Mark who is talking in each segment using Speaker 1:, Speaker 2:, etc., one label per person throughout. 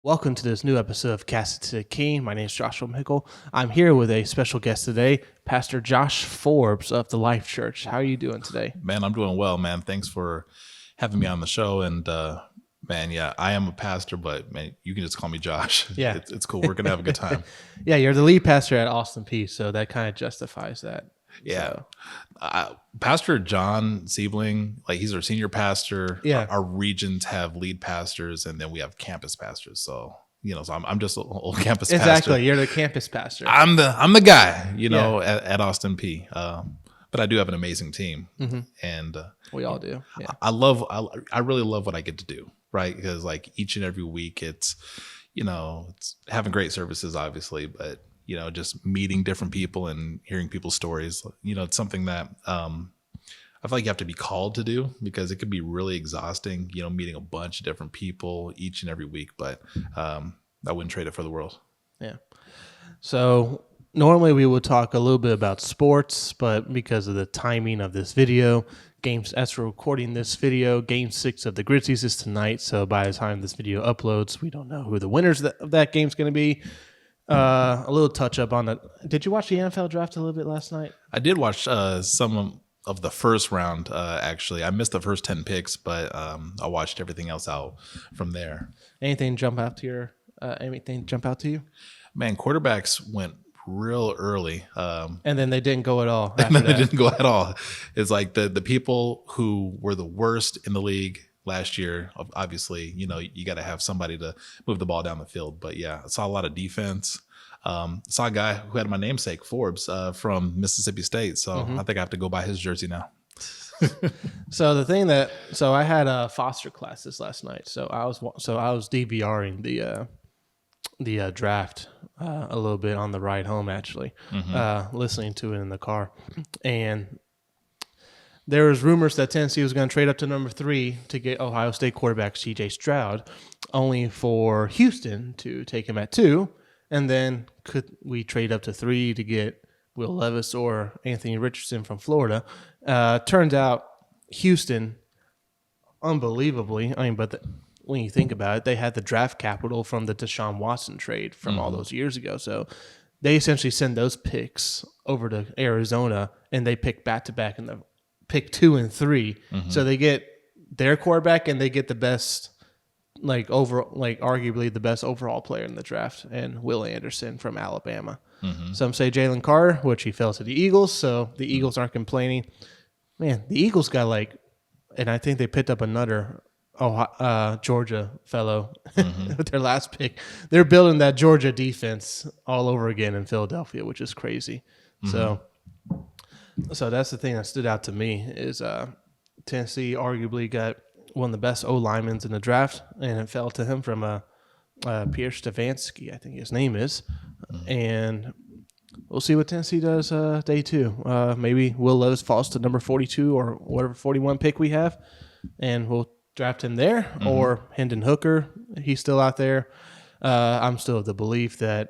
Speaker 1: Welcome to this new episode of Cast It to the King. My name is Joshua Mickle. I'm here with a special guest today, Pastor Josh Forbes of the Life Church. How are you doing today?
Speaker 2: Man, I'm doing well, man. Thanks for having me on the show. And man, yeah, I am a pastor, but man, you can just call me Josh.
Speaker 1: Yeah.
Speaker 2: It's cool. We're going to have a good time.
Speaker 1: Yeah, you're the lead pastor at Austin P, so that kind of justifies that.
Speaker 2: Yeah.
Speaker 1: So,
Speaker 2: Pastor John Siebling, like he's our senior pastor.
Speaker 1: Yeah.
Speaker 2: Our regions have lead pastors, and then we have campus pastors. So, so I'm just an old campus pastor.
Speaker 1: Exactly. You're the campus pastor.
Speaker 2: I'm the guy, at Austin P. But I do have an amazing team.
Speaker 1: Mm-hmm.
Speaker 2: And
Speaker 1: We all do. Yeah.
Speaker 2: I really love what I get to do, right? Because like each and every week it's having great services, obviously, but just meeting different people and hearing people's stories. It's something that I feel like you have to be called to do because it can be really exhausting, meeting a bunch of different people each and every week. But I wouldn't trade it for the world.
Speaker 1: Yeah. So normally we would talk a little bit about sports, but because of the timing of this video, as we're recording this video, Game 6 of the Grizzlies is tonight. So by the time this video uploads, we don't know who the winners of that game's going to be. A little touch up on that. Did you watch the NFL draft a little bit last night?
Speaker 2: I did watch some of the first round. Actually, I missed the first 10 picks, but I watched everything else out from there.
Speaker 1: Anything jump out to you?
Speaker 2: Man, quarterbacks went real early,
Speaker 1: And then they didn't go at all.
Speaker 2: and then they didn't go at all. It's like the people who were the worst in the league last year, obviously, you got to have somebody to move the ball down the field. But yeah, I saw a lot of defense. Saw a guy who had my namesake, Forbes, from Mississippi State. So I think I have to go buy his jersey now.
Speaker 1: So I had foster classes last night. So I was DVRing the draft a little bit on the ride home, actually, listening to it in the car, and there was rumors that Tennessee was going to trade up to number 3 to get Ohio State quarterback C.J. Stroud, only for Houston to take him at 2. And then could we trade up to 3 to get Will Levis or Anthony Richardson from Florida? Turns out Houston, unbelievably, when you think about it, they had the draft capital from the Deshaun Watson trade from all those years ago. So they essentially send those picks over to Arizona, and they pick back-to-back in the pick 2 and 3. So they get their quarterback and they get the best, arguably the best overall player in the draft, and Will Anderson from Alabama. Some say Jalen Carter, which he fell to the Eagles, so the Eagles aren't complaining. Man, the Eagles got and I think they picked up another Georgia fellow with their last pick. They're building that Georgia defense all over again in Philadelphia, which is crazy. So that's the thing that stood out to me is Tennessee arguably got one of the best O-linemen in the draft, and it fell to him from Pierre Stefanski, I think his name is. And we'll see what Tennessee does day 2. Maybe Will Levis falls to number 42 or whatever 41 pick we have, and we'll draft him there, or Hendon Hooker. He's still out there. I'm still of the belief that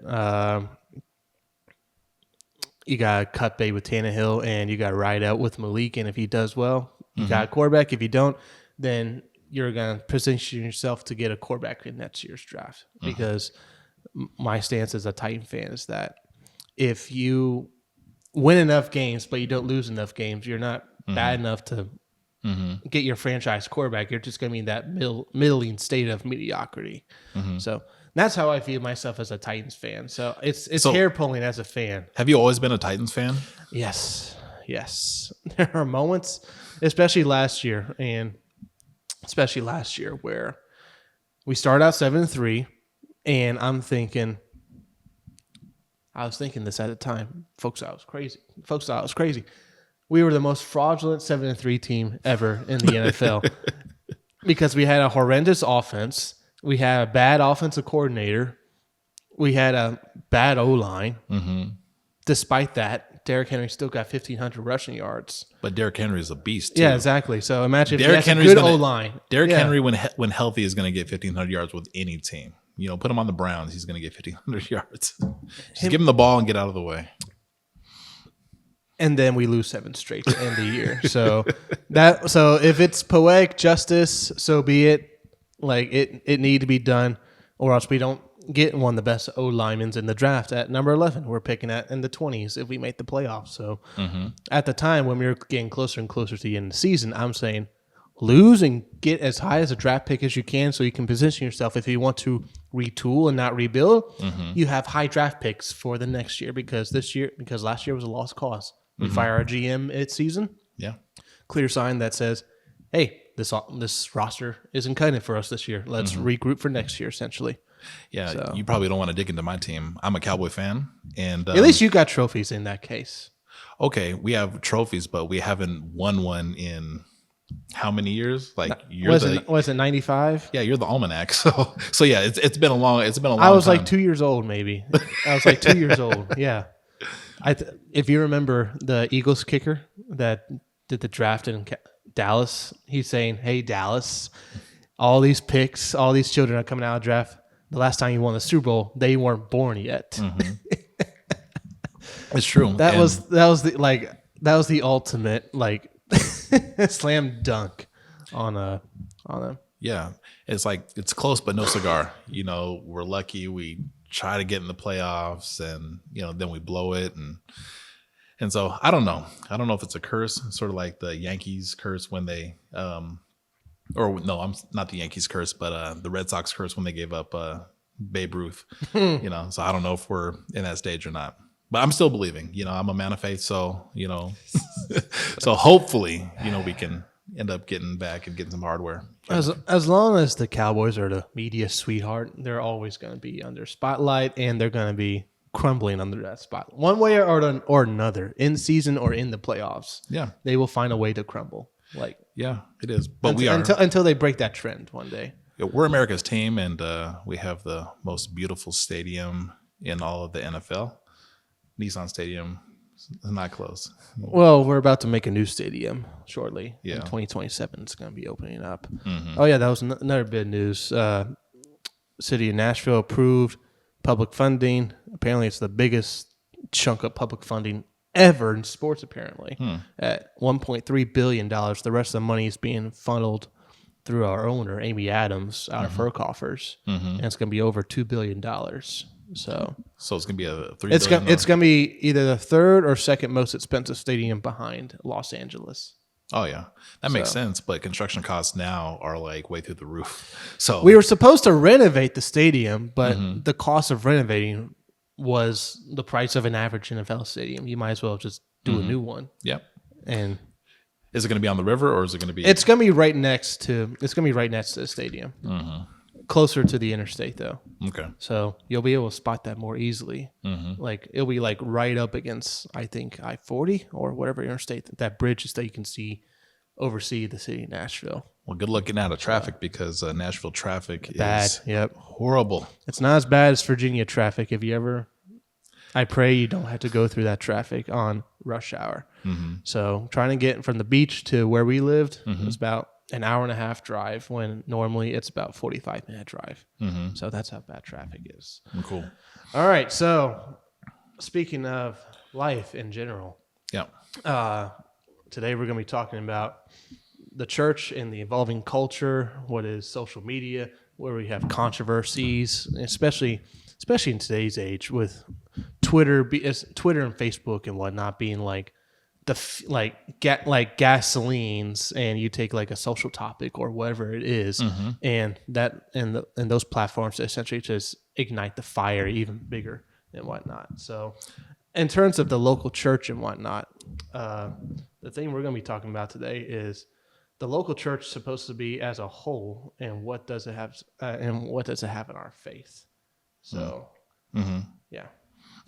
Speaker 1: you got to cut bait with Tannehill, and you got to ride out with Malik. And if he does well, you got a quarterback. If you don't, then you're going to position yourself to get a quarterback in next year's draft. Because my stance as a Titan fan is that if you win enough games, but you don't lose enough games, you're not bad enough to get your franchise quarterback. You're just going to be in that middling state of mediocrity. So that's how I feel myself as a Titans fan. So it's hair pulling as a fan.
Speaker 2: Have you always been a Titans fan?
Speaker 1: Yes. There are moments, especially last year, where we started out 7-3, and I was thinking this at the time. Folks thought I was crazy. We were the most fraudulent 7-3 team ever in the NFL because we had a horrendous offense. We had a bad offensive coordinator. We had a bad O-line. Despite that, Derrick Henry still got 1,500 rushing yards.
Speaker 2: But Derrick Henry is a beast, too.
Speaker 1: Yeah, exactly. So imagine if he has a good O-line.
Speaker 2: Derrick Henry, when healthy, is going to get 1,500 yards with any team. Put him on the Browns, he's going to get 1,500 yards. Just give him the ball and get out of the way.
Speaker 1: And then we lose 7 straight to end the year. So if it's poetic justice, so be it. Like it need to be done. or else we don't get one of the best O linemen in the draft at number 11. We're picking at in the 20s if we make the playoffs. So at the time when we were getting closer and closer to the end of the season, I'm saying lose and get as high as a draft pick as you can so you can position yourself. If you want to retool and not rebuild, you have high draft picks for the next year because last year was a lost cause. We fire our GM mid-season.
Speaker 2: Yeah.
Speaker 1: Clear sign that says, hey, this roster isn't cutting it for us this year. Let's regroup for next year, essentially.
Speaker 2: Yeah,
Speaker 1: So.
Speaker 2: you probably don't want to dig into my team. I'm a Cowboy fan, and
Speaker 1: At least you got trophies in that case.
Speaker 2: okay, we have trophies, but we haven't won one in how many years? Like
Speaker 1: Was it 95?
Speaker 2: yeah, you're the almanac. So yeah, it's been a long time.
Speaker 1: I was like 2 years old, maybe. I was like 2 years old. Yeah. If you remember the Eagles kicker that did the draft in Dallas, he's saying, "Hey Dallas, all these picks, all these children are coming out of the draft. The last time you won the Super Bowl, they weren't born yet."
Speaker 2: It's true.
Speaker 1: That was the ultimate slam dunk on them.
Speaker 2: Yeah, it's like it's close but no cigar. We're lucky we try to get in the playoffs, and then we blow it, and so I don't know if it's a curse, sort of like the Yankees curse when they or no, I'm not the Yankees curse, but the Red Sox curse when they gave up Babe Ruth. So I don't know if we're in that stage or not. But I'm still believing. I'm a man of faith, so so hopefully, we can end up getting back and getting some hardware.
Speaker 1: As long as the Cowboys are the media sweetheart, they're always going to be under spotlight, and they're going to be crumbling under that spot, one way or another, in season or in the playoffs.
Speaker 2: Yeah,
Speaker 1: they will find a way to crumble.
Speaker 2: Yeah, it is. But
Speaker 1: until they break that trend one day.
Speaker 2: We're America's team, and we have the most beautiful stadium in all of the NFL. Nissan Stadium is not close.
Speaker 1: Well, we're about to make a new stadium shortly.
Speaker 2: Yeah.
Speaker 1: In 2027, it's going to be opening up. Oh, yeah, that was another bit of news. City of Nashville approved public funding. Apparently, it's the biggest chunk of public funding ever in sports, apparently, at $1.3 billion. The rest of the money is being funneled through our owner, Amy Adams, out of her coffers, and it's going to be over $2 billion. So
Speaker 2: it's going to be a $3
Speaker 1: it's
Speaker 2: billion.
Speaker 1: It's going to be either the third or second most expensive stadium behind Los Angeles.
Speaker 2: Oh yeah, that makes sense. But construction costs now are like way through the roof. So
Speaker 1: we were supposed to renovate the stadium, but the cost of renovating was the price of an average NFL stadium. You might as well just do a new one.
Speaker 2: Yep.
Speaker 1: And
Speaker 2: is it going to be on the river, or is it going to be?
Speaker 1: It's going to be right next to. It's going to be right next to the stadium. Closer to the interstate, though.
Speaker 2: Okay.
Speaker 1: So you'll be able to spot that more easily. Like it'll be like right up against, I think, I-40 or whatever interstate that bridge is that you can oversee the city of Nashville.
Speaker 2: Well, good looking out of traffic because Nashville traffic
Speaker 1: Bad.
Speaker 2: is horrible.
Speaker 1: It's not as bad as Virginia traffic. I pray you don't have to go through that traffic on rush hour. So trying to get from the beach to where we lived was about an hour and a half drive when normally it's about 45-minute drive. So that's how bad traffic is.
Speaker 2: Cool.
Speaker 1: All right. So speaking of life in general, today we're going to be talking about the church and the evolving culture, what is social media, where we have controversies, especially in today's age with Twitter and Facebook and whatnot being like gasolines, and you take like a social topic or whatever it is, and those platforms essentially just ignite the fire even bigger and whatnot. So in terms of the local church and whatnot, the thing we're going to be talking about today is the local church supposed to be as a whole, and what does it have in our faith. So yeah.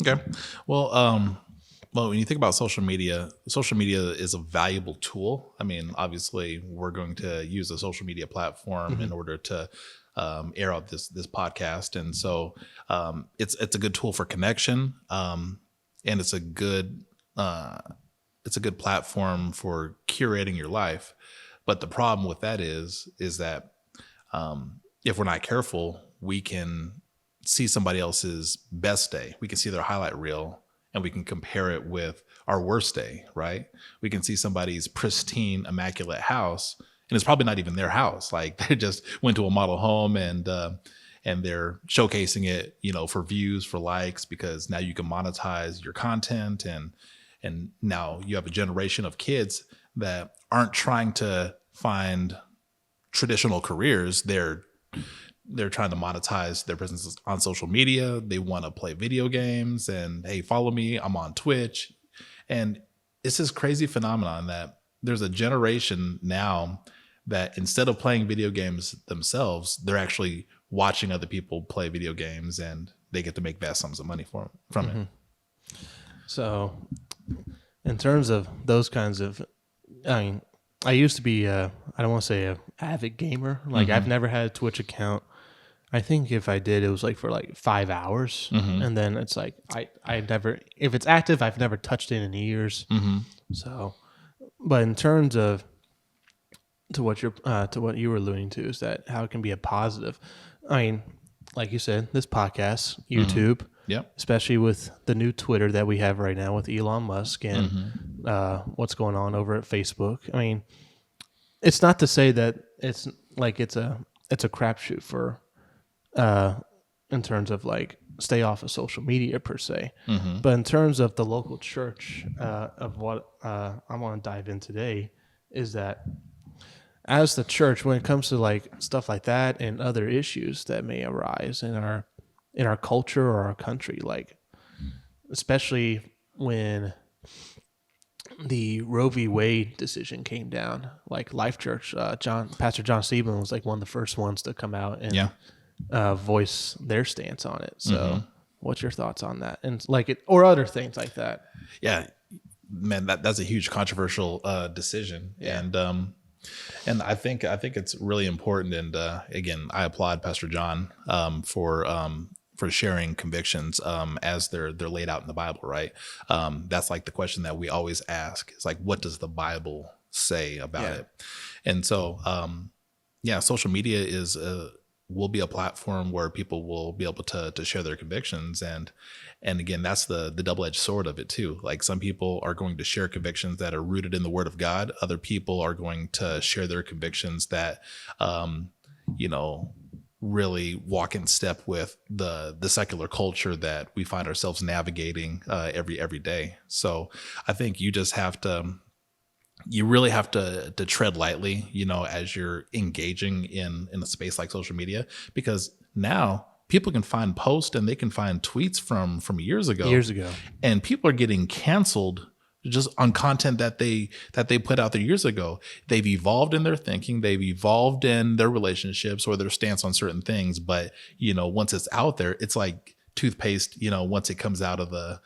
Speaker 2: Okay. Well, when you think about social media is a valuable tool. I mean, obviously, we're going to use a social media platform in order to air out this podcast, and so it's a good tool for connection, and it's a good platform for curating your life. But the problem with that is that if we're not careful, we can see somebody else's best day. We can see their highlight reel, and we can compare it with our worst day, right? We can see somebody's pristine, immaculate house, and it's probably not even their house. Like they just went to a model home and and they're showcasing it, for views, for likes, because now you can monetize your content, and now you have a generation of kids that aren't trying to find traditional careers. They're trying to monetize their businesses on social media. They want to play video games, and hey, follow me, I'm on Twitch. And it's this crazy phenomenon that there's a generation now that instead of playing video games themselves, they're actually watching other people play video games, and they get to make vast sums of money from it.
Speaker 1: So in terms of those kinds of, I used to be, I don't want to say an avid gamer. Like I've never had a Twitch account. I think if I did, it was like for like 5 hours. And then it's like, I never, if it's active, I've never touched it in years. So, but in terms of, to what you were alluding to, is that how it can be a positive. I mean, like you said, this podcast, YouTube, especially with the new Twitter that we have right now with Elon Musk and what's going on over at Facebook. I mean, it's not to say that it's like it's a crapshoot for in terms of like stay off of social media per se, but in terms of the local church, of what I want to dive in today, is that as the church, when it comes to like stuff like that and other issues that may arise in our culture or our country, like especially when the Roe v. Wade decision came down, like Life Church, Pastor John Stevens was like one of the first ones to come out and voice their stance on it. So what's your thoughts on that? And like it, or other things like that?
Speaker 2: Yeah, man, that's a huge controversial decision. And I think it's really important. And again, I applaud Pastor John for sharing convictions as they're laid out in the Bible, right? That's like the question that we always ask. It's like, what does the Bible say about it? And so, social media will be a platform where people will be able to share their convictions. And again, that's the double-edged sword of it too. Like some people are going to share convictions that are rooted in the Word of God. Other people are going to share their convictions that, really walk in step with the secular culture that we find ourselves navigating every day. So I think you really have to tread lightly, as you're engaging in a space like social media, because now people can find posts and they can find tweets from years ago, and people are getting canceled just on content that they put out there years ago. They've evolved in their thinking, they've evolved in their relationships or their stance on certain things. But, once it's out there, it's like toothpaste, once it comes out of the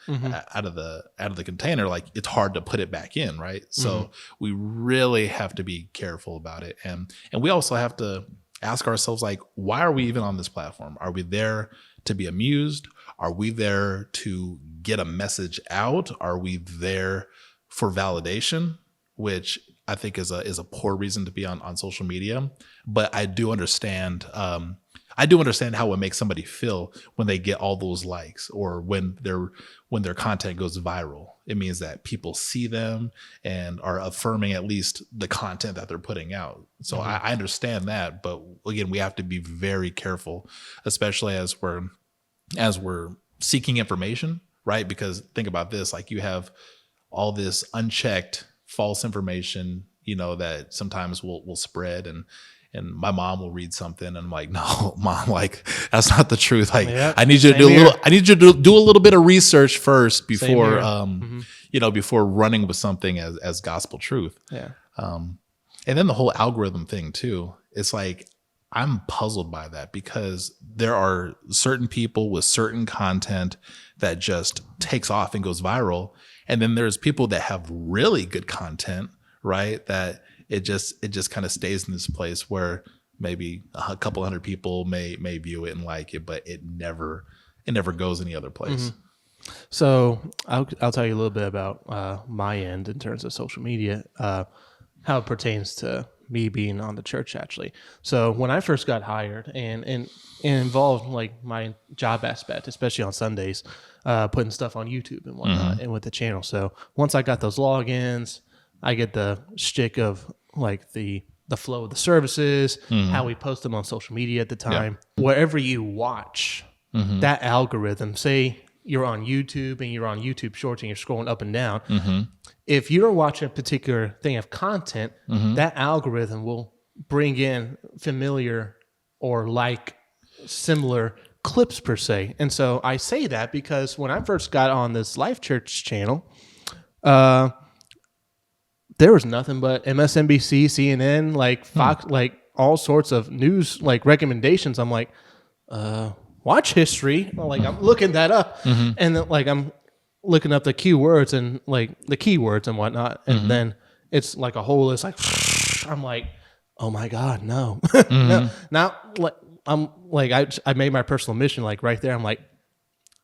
Speaker 2: out of the container, like it's hard to put it back in, right? So we really have to be careful about it. And we also have to ask ourselves, like, why are we even on this platform? Are we there to be amused? Are we there to get a message out? Are we there for validation? Which I think is a poor reason to be on social media. But I do understand how it makes somebody feel when they get all those likes, or when their content goes viral. It means that people see them and are affirming at least the content that they're putting out. So I understand that, but again, we have to be very careful, especially as we're seeking information, right? Because think about this, like you have all this unchecked false information, that sometimes will spread, and my mom will read something and I'm like, no, Mom, like that's not the truth. Like I need you to do a little bit of research first before, before running with something as gospel truth.
Speaker 1: Yeah.
Speaker 2: And then the whole algorithm thing too. It's like, I'm puzzled by that, because there are certain people with certain content that just takes off and goes viral. And then there's people that have really good content, right? That it just kind of stays in this place where maybe a couple hundred people may view it and like it, but it never goes any other place.
Speaker 1: So I'll tell you a little bit about my end in terms of social media, how it pertains to me being on the church, actually. So when I first got hired and involved like my job aspect, especially on Sundays, putting stuff on YouTube and whatnot, and with the channel. So once I got those logins, I get the shtick of like the the flow of the services, how we post them on social media at the time. Wherever you watch, that algorithm, say you're on YouTube and you're on YouTube Shorts and you're scrolling up and down. If you're watching a particular thing of content, that algorithm will bring in familiar or like similar clips per se. And so I say that because when I first got on this Life Church channel, there was nothing but MSNBC, CNN, like Fox, like all sorts of news, like recommendations. I'm like, watch history. Like I'm looking that up, and then like I'm looking up the keywords and like the keywords and whatnot, and then it's like a whole list. Like I'm like, oh my god, no, no. Now like I'm like I made my personal mission like right there. I'm like,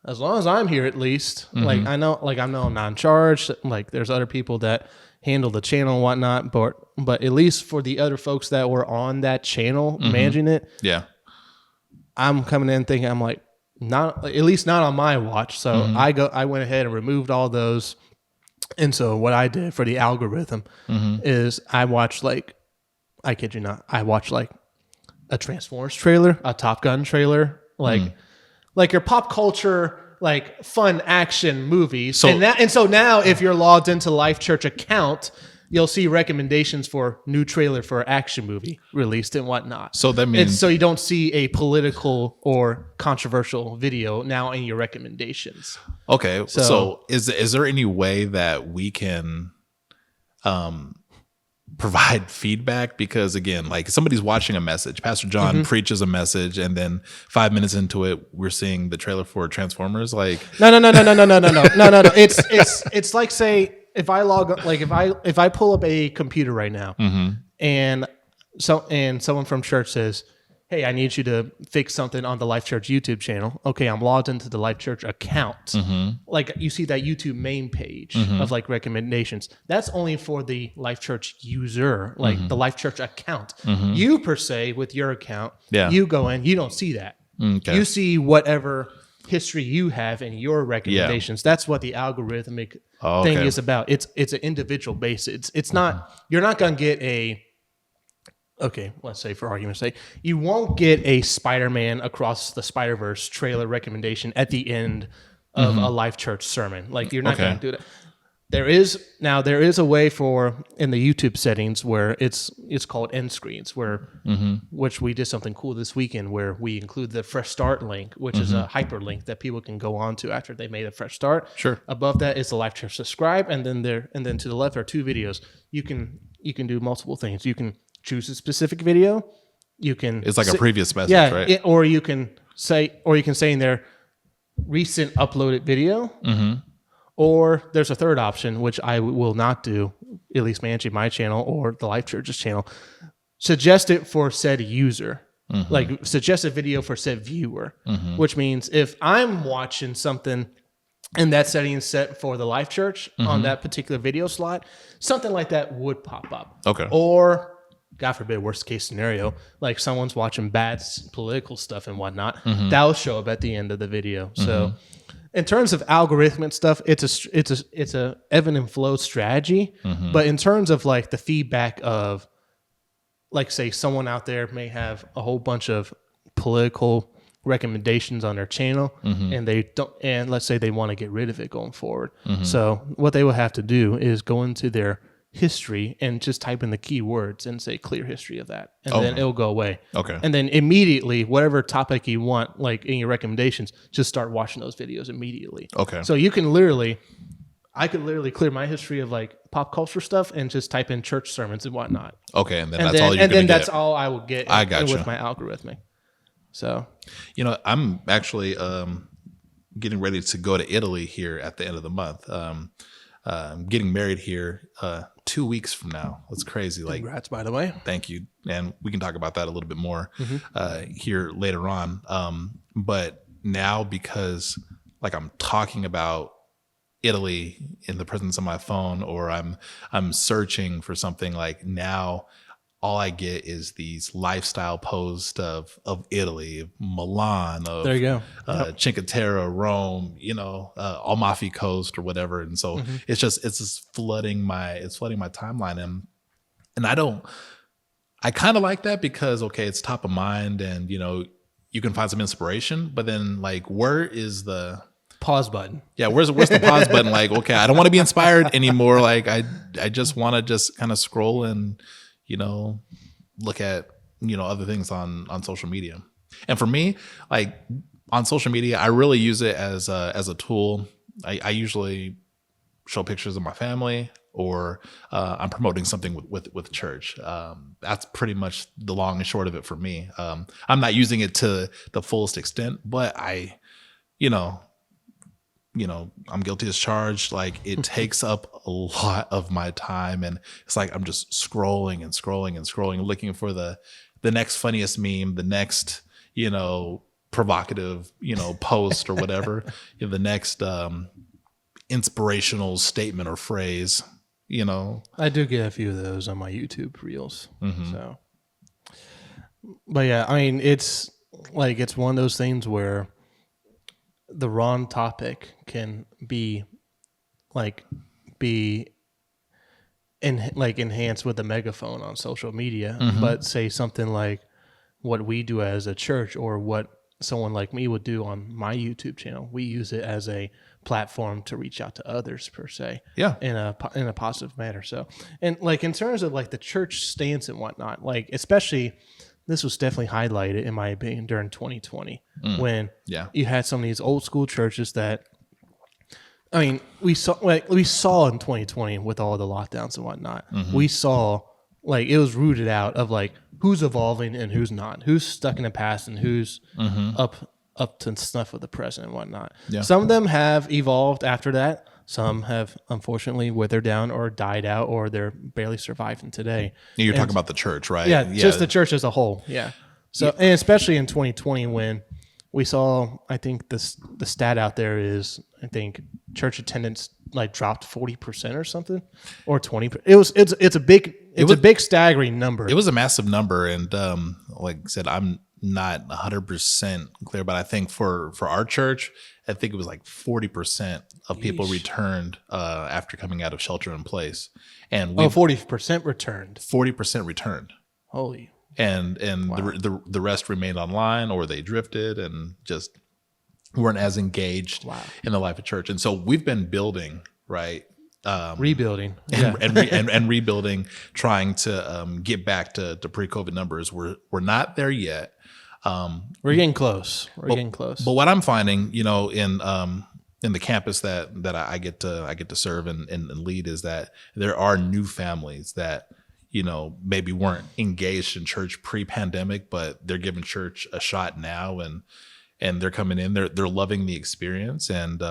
Speaker 1: as long as I'm here, at least like I know I'm not in charge. Like there's other people that handle the channel and whatnot, but at least for the other folks that were on that channel managing it, I'm coming in thinking I'm like not at least not on my watch. So I went ahead and removed all those. And so what I did for the algorithm is I watched like, I kid you not, I watched like a Transformers trailer, a Top Gun trailer, like your pop culture, like fun action movies. So now if you're logged into Life Church account, you'll see recommendations for new trailer for an action movie released and whatnot.
Speaker 2: So that means
Speaker 1: so you don't see a political or controversial video now in your recommendations.
Speaker 2: Okay. So is there any way that we can provide feedback? Because again, like somebody's watching a message, Pastor John preaches a message, and then 5 minutes into it, we're seeing the trailer for Transformers. Like
Speaker 1: no. It's like, say if I log, like if I pull up a computer right now, and someone from church says, hey, I need you to fix something on the Life Church YouTube channel. Okay, I'm logged into the Life Church account. Like you see that YouTube main page of like recommendations. That's only for the Life Church user, like the Life Church account. You per se with your account, you go in, you don't see that.
Speaker 2: Okay.
Speaker 1: You see whatever history you have in your recommendations. That's what the algorithmic thing is about. It's an individual basis. It's not, you're not going to get a, okay, let's say for argument's sake, you won't get a Spider-Man Across the Spider-Verse trailer recommendation at the end of a Life Church sermon. Like you're not going to do that. There is a way for in the YouTube settings where it's called end screens, where which we did something cool this weekend where we include the fresh start link, which is a hyperlink that people can go on to after they made a fresh start.
Speaker 2: Sure. Above
Speaker 1: that is the Life Church subscribe, and then to the left are two videos. You can do multiple things. You can choose a specific video. You can
Speaker 2: it's like a previous message, right?
Speaker 1: Or you can say in there recent uploaded video. Or there's a third option, which I will not do, at least managing my channel or the Life Church's channel. Suggest it for said user. Like suggest a video for said viewer, which means if I'm watching something and that setting is set for the Life Church on that particular video slot, something like that would pop up.
Speaker 2: Okay.
Speaker 1: Or, God forbid, worst case scenario, like someone's watching bad political stuff and whatnot, that'll show up at the end of the video. So in terms of algorithmic stuff, it's a ebb and flow strategy. But in terms of like the feedback of, like, say someone out there may have a whole bunch of political recommendations on their channel, and they don't, and let's say they want to get rid of it going forward. So what they will have to do is go into their history and just type in the keywords and say clear history of that, and then it'll go away.
Speaker 2: Okay.
Speaker 1: And then immediately, whatever topic you want, like in your recommendations, just start watching those videos immediately.
Speaker 2: Okay.
Speaker 1: So I could literally clear my history of like pop culture stuff and just type in church sermons and whatnot.
Speaker 2: Okay, and then that's
Speaker 1: all I will get.
Speaker 2: I got you.
Speaker 1: With my algorithmic. So,
Speaker 2: I'm actually getting ready to go to Italy here at the end of the month. I'm getting married here 2 weeks from now. That's crazy. Like,
Speaker 1: congrats, by the way.
Speaker 2: Thank you. And we can talk about that a little bit more here later on. But now, because like I'm talking about Italy in the presence of my phone, or I'm searching for something, like now all I get is these lifestyle posts of Italy, of Milan, of
Speaker 1: there you go,
Speaker 2: Cinque Terre, Rome, Amalfi Coast or whatever. And so it's just flooding my timeline, and I don't I kind of like that because, okay, it's top of mind and, you can find some inspiration, but then like, where is the
Speaker 1: pause button?
Speaker 2: Yeah. Where's the pause button? Like, okay, I don't want to be inspired anymore. Like I just want to just kind of scroll and, look at, other things on social media. And for me, like on social media, I really use it as a tool. I usually show pictures of my family, or I'm promoting something with church. That's pretty much the long and short of it for me. I'm not using it to the fullest extent, but I'm guilty as charged. Like it takes up a lot of my time, and it's like I'm just scrolling and scrolling and scrolling, looking for the next funniest meme, the next, provocative, post or whatever, the next inspirational statement or phrase,
Speaker 1: I do get a few of those on my YouTube reels.
Speaker 2: Mm-hmm.
Speaker 1: So, but yeah, I mean, it's one of those things where the wrong topic can be enhanced with a megaphone on social media,
Speaker 2: Mm-hmm.
Speaker 1: but say something like what we do as a church or what someone like me would do on my YouTube channel. We use it as a platform to reach out to others per se,
Speaker 2: Yeah.
Speaker 1: in a positive manner. So, and like in terms of like the church stance and whatnot, like especially this was definitely highlighted in my opinion during 2020 when you had some of these old school churches that, I mean, we saw in 2020 with all the lockdowns and whatnot, we saw like it was rooted out of like who's evolving and who's not, who's stuck in the past and who's up to snuff with the present and whatnot.
Speaker 2: Yeah.
Speaker 1: Some of them have evolved after that. Some have unfortunately withered down or died out, or they're barely surviving today.
Speaker 2: You're talking about the church, right?
Speaker 1: Yeah, just the church as a whole. Yeah. So, and especially in 2020 when we saw, I think the stat out there is, I think church attendance like dropped 40% or something, or 20%. It's a big staggering number.
Speaker 2: It was a massive number, and like I said, I'm not 100% clear, but I think for our church, I think it was like 40% of people returned after coming out of shelter in place, and
Speaker 1: 40% returned.
Speaker 2: 40% returned.
Speaker 1: Holy.
Speaker 2: And
Speaker 1: Wow.
Speaker 2: the rest remained online, or they drifted and just weren't as engaged in the life of church. And so we've been building, right?
Speaker 1: Rebuilding
Speaker 2: and rebuilding, trying to get back to pre-COVID numbers. We're not there yet.
Speaker 1: We're getting close. Getting close.
Speaker 2: But what I'm finding, in the campus that I get to serve and lead, is that there are new families that, maybe weren't engaged in church pre-pandemic, but they're giving church a shot now, and they're coming in, they're loving the experience. And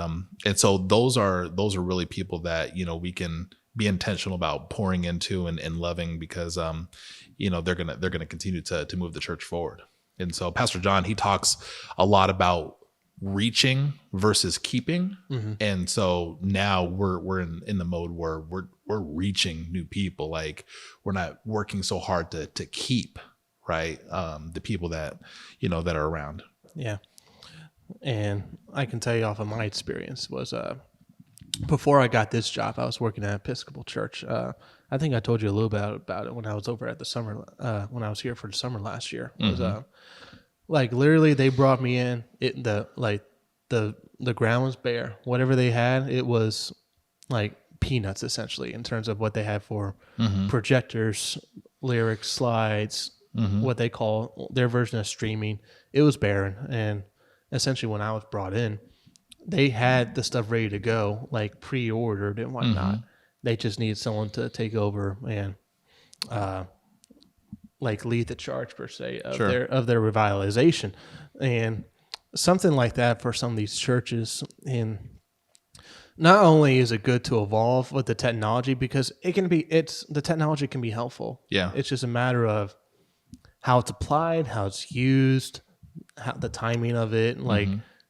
Speaker 2: so those are really people that, we can be intentional about pouring into and loving, because, they're going to continue to move the church forward. And so Pastor John, he talks a lot about reaching versus keeping. And so now we're in the mode where we're reaching new people. Like we're not working so hard to keep, right, the people that that are around.
Speaker 1: Yeah. And I can tell you off of my experience was before I got this job, I was working at Episcopal Church. I think I told you a little bit about it when I was over at the summer, when I was here for the summer last year. It was like literally they brought me in. The ground was bare. Whatever they had, it was like peanuts essentially in terms of what they had for projectors, lyrics, slides, what they call their version of streaming. It was barren. And essentially when I was brought in, they had the stuff ready to go, like pre-ordered and whatnot. They just needed someone to take over and like lead the charge per se of their revitalization. And something like that for some of these churches, in not only is it good to evolve with the technology, because the technology can be helpful.
Speaker 2: Yeah.
Speaker 1: It's just a matter of how it's applied, how it's used, the timing of it, like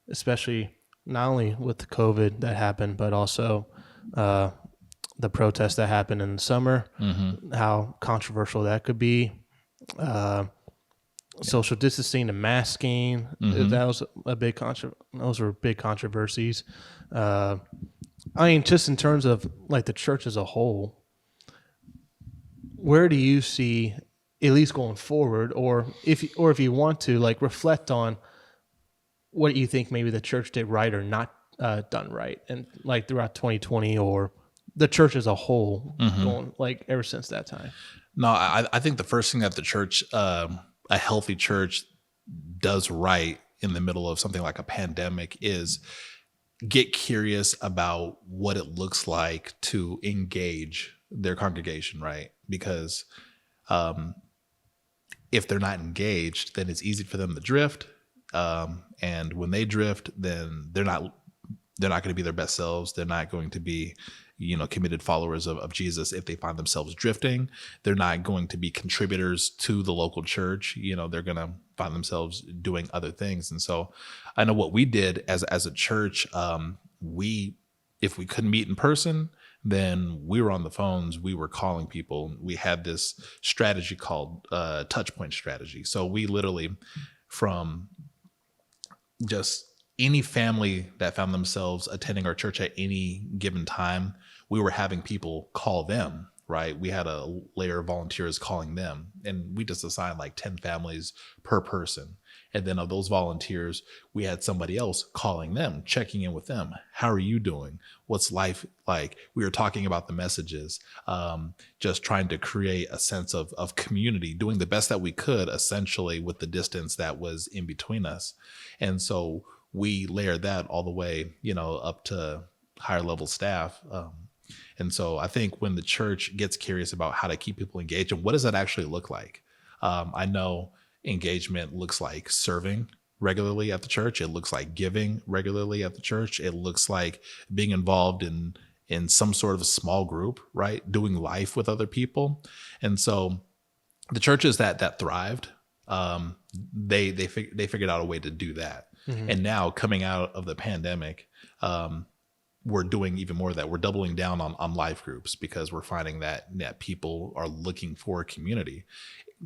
Speaker 1: especially not only with the COVID that happened, but also the protests that happened in the summer, how controversial that could be. Social distancing and masking, that was a big those were big controversies. I mean, just in terms of like the church as a whole, where do you see at least going forward, or if you want to like reflect on what you think maybe the church did right or not done right, and like throughout 2020 or the church as a whole going like ever since that time.
Speaker 2: No, I think the first thing that the church, a healthy church, does right in the middle of something like a pandemic is get curious about what it looks like to engage their congregation, right? Because if they're not engaged, then it's easy for them to drift. And when they drift, then they're not going to be their best selves. They're not going to be, committed followers of Jesus. If they find themselves drifting, they're not going to be contributors to the local church. They're going to find themselves doing other things. And so I know what we did as a church, if we couldn't meet in person, then we were on the phones, we were calling people. We had this strategy called touch point strategy. So we literally, from just any family that found themselves attending our church at any given time, we were having people call them, right? We had a layer of volunteers calling them, and we just assigned like 10 families per person. And then of those volunteers, we had somebody else calling them, checking in with them. How are you doing? What's life like? We were talking about the messages, just trying to create a sense of community, doing the best that we could, essentially, with the distance that was in between us. And so we layered that all the way, up to higher level staff. And so I think when the church gets curious about how to keep people engaged and what does that actually look like? I know engagement looks like serving regularly at the church. It looks like giving regularly at the church. It looks like being involved in some sort of a small group, right? Doing life with other people. And so the churches that thrived, they figured out a way to do that. Mm-hmm. And now coming out of the pandemic, we're doing even more of that. We're doubling down on life groups because we're finding that people are looking for a community.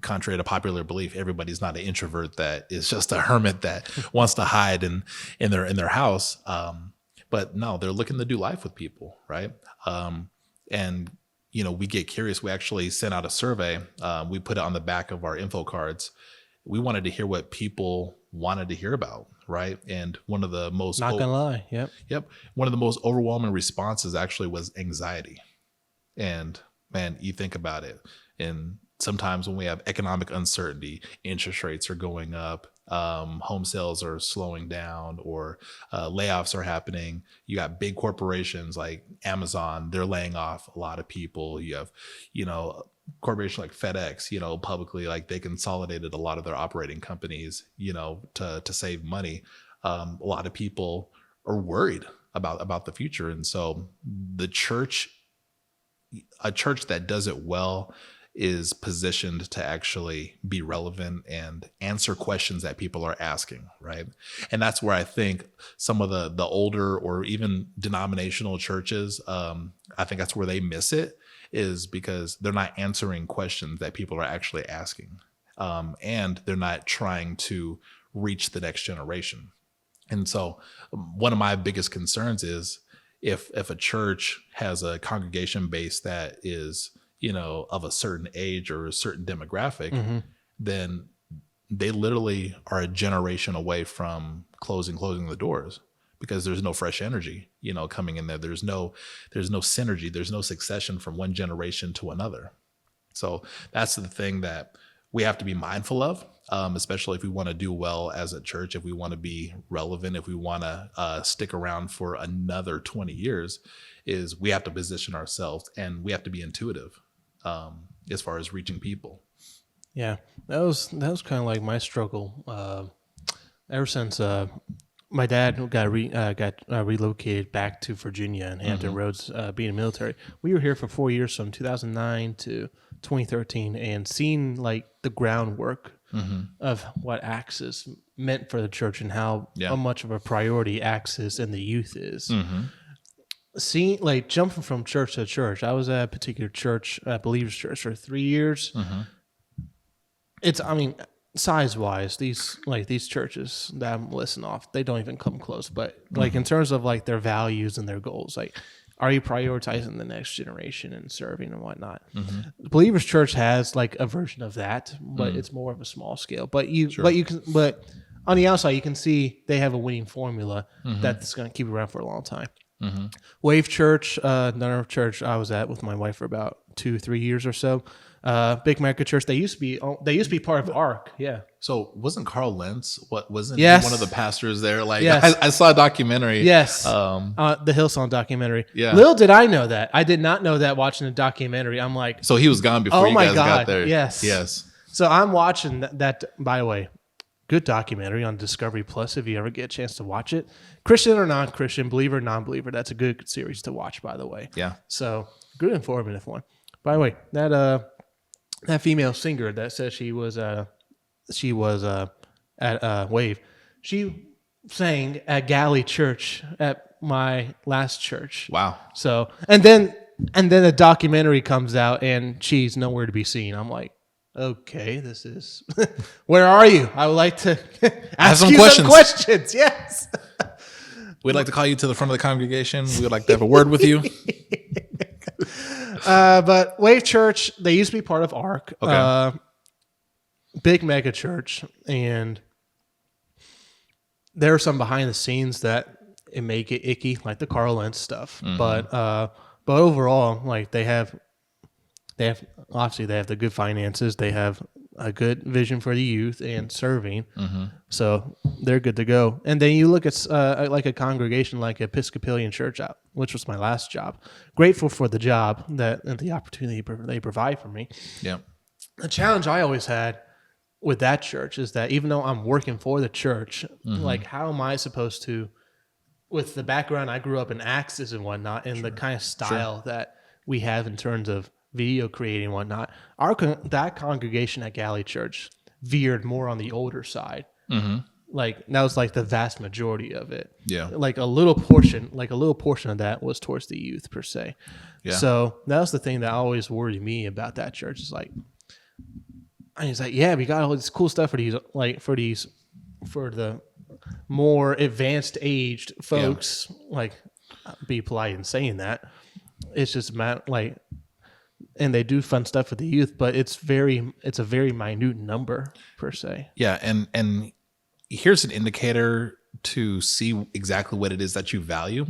Speaker 2: Contrary to popular belief, everybody's not an introvert that is just a hermit that wants to hide in their house. But no, they're looking to do life with people, right? And we get curious. We actually sent out a survey. We put it on the back of our info cards. We wanted to hear what people wanted to hear about, right? And one of the most
Speaker 1: not gonna lie, yep.
Speaker 2: One of the most overwhelming responses actually was anxiety. And man, you think about it, and sometimes when we have economic uncertainty, interest rates are going up, home sales are slowing down, or layoffs are happening. You got big corporations like Amazon, they're laying off a lot of people. You have, corporation like FedEx, publicly, like they consolidated a lot of their operating companies, to save money. A lot of people are worried about the future. And so a church that does it well is positioned to actually be relevant and answer questions that people are asking, right? And that's where I think some of the older or even denominational churches, I think that's where they miss it, is because they're not answering questions that people are actually asking. And they're not trying to reach the next generation. And so one of my biggest concerns is if a church has a congregation base that is, of a certain age or a certain demographic, mm-hmm. then they literally are a generation away from closing the doors, because there's no fresh energy, coming in there. There's no synergy. There's no succession from one generation to another. So that's the thing that we have to be mindful of, especially if we want to do well as a church, if we want to be relevant, if we want to stick around for another 20 years, is we have to position ourselves and we have to be intuitive as far as reaching people.
Speaker 1: Yeah, that was kind of like my struggle ever since my dad got relocated back to Virginia and Hampton mm-hmm. Roads, being military. We were here for 4 years, from 2009 to 2013, and seeing like the groundwork mm-hmm. of what Access meant for the church and how much of a priority Access and the youth is. Mm-hmm. Seeing, like, jumping from church to church. I was at a particular church, Believers Church, for 3 years. Mm-hmm. Size-wise, these churches that I'm listing off, they don't even come close. But like mm-hmm. in terms of like their values and their goals, like are you prioritizing the next generation and serving and whatnot? The Believers Church has like a version of that, but it's more of a small scale. But but on the outside, you can see they have a winning formula that's going to keep around for a long time. Wave Church, another church I was at with my wife for about 2-3 years or so. Big Mega Church. They used to be part of ARC. Yeah.
Speaker 2: So wasn't Carl Lentz? Wasn't
Speaker 1: Yes.
Speaker 2: he one of the pastors there? Like
Speaker 1: Yes.
Speaker 2: I saw a documentary.
Speaker 1: Yes. The Hillsong documentary.
Speaker 2: Yeah.
Speaker 1: Little did I know that. I did not know that watching the documentary. I'm like,
Speaker 2: So he was gone before
Speaker 1: oh
Speaker 2: you
Speaker 1: my
Speaker 2: guys
Speaker 1: God.
Speaker 2: got there.
Speaker 1: Yes.
Speaker 2: Yes.
Speaker 1: So I'm watching that. By the way, good documentary on Discovery Plus if you ever get a chance to watch it. Christian or non-Christian, believer or non-believer, that's a good series to watch, by the way.
Speaker 2: Yeah.
Speaker 1: So good informative one. By the way, that female singer that says she was at Wave, she sang at Galley Church at my last church.
Speaker 2: Wow.
Speaker 1: So and then a documentary comes out and she's nowhere to be seen. I'm like, okay, this is where are you? I would like to ask
Speaker 2: some
Speaker 1: you
Speaker 2: questions.
Speaker 1: some questions. Yes.
Speaker 2: We'd like to call you to the front of the congregation. We would like to have a word with you.
Speaker 1: But Wave Church, they used to be part of ARC.
Speaker 2: Okay.
Speaker 1: Big mega church, and there are some behind the scenes that it make it icky, like the Carl Lentz stuff. But overall, like they have obviously they have the good finances, they have a good vision for the youth and serving, so they're good to go. And then you look at like a congregation like Episcopalian Church, which was my last job. Grateful for the job and the opportunity they provide for me.
Speaker 2: Yeah.
Speaker 1: The challenge I always had with that church is that even though I'm working for the church, like how am I supposed to, with the background I grew up in Axis and whatnot, and the kind of style that we have in terms of video creating and whatnot, that congregation at Galley Church veered more on the older side. Like that was like the vast majority of it.
Speaker 2: Yeah.
Speaker 1: Like a little portion of that was towards the youth per se.
Speaker 2: Yeah.
Speaker 1: So that was the thing that always worried me about that church. Is like, and he's like, yeah, we got all this cool stuff for the more advanced aged folks. Like, be polite in saying that. It's just like, and they do fun stuff for the youth, but it's a very minute number per se.
Speaker 2: Yeah. And here's an indicator to see exactly what it is that you value.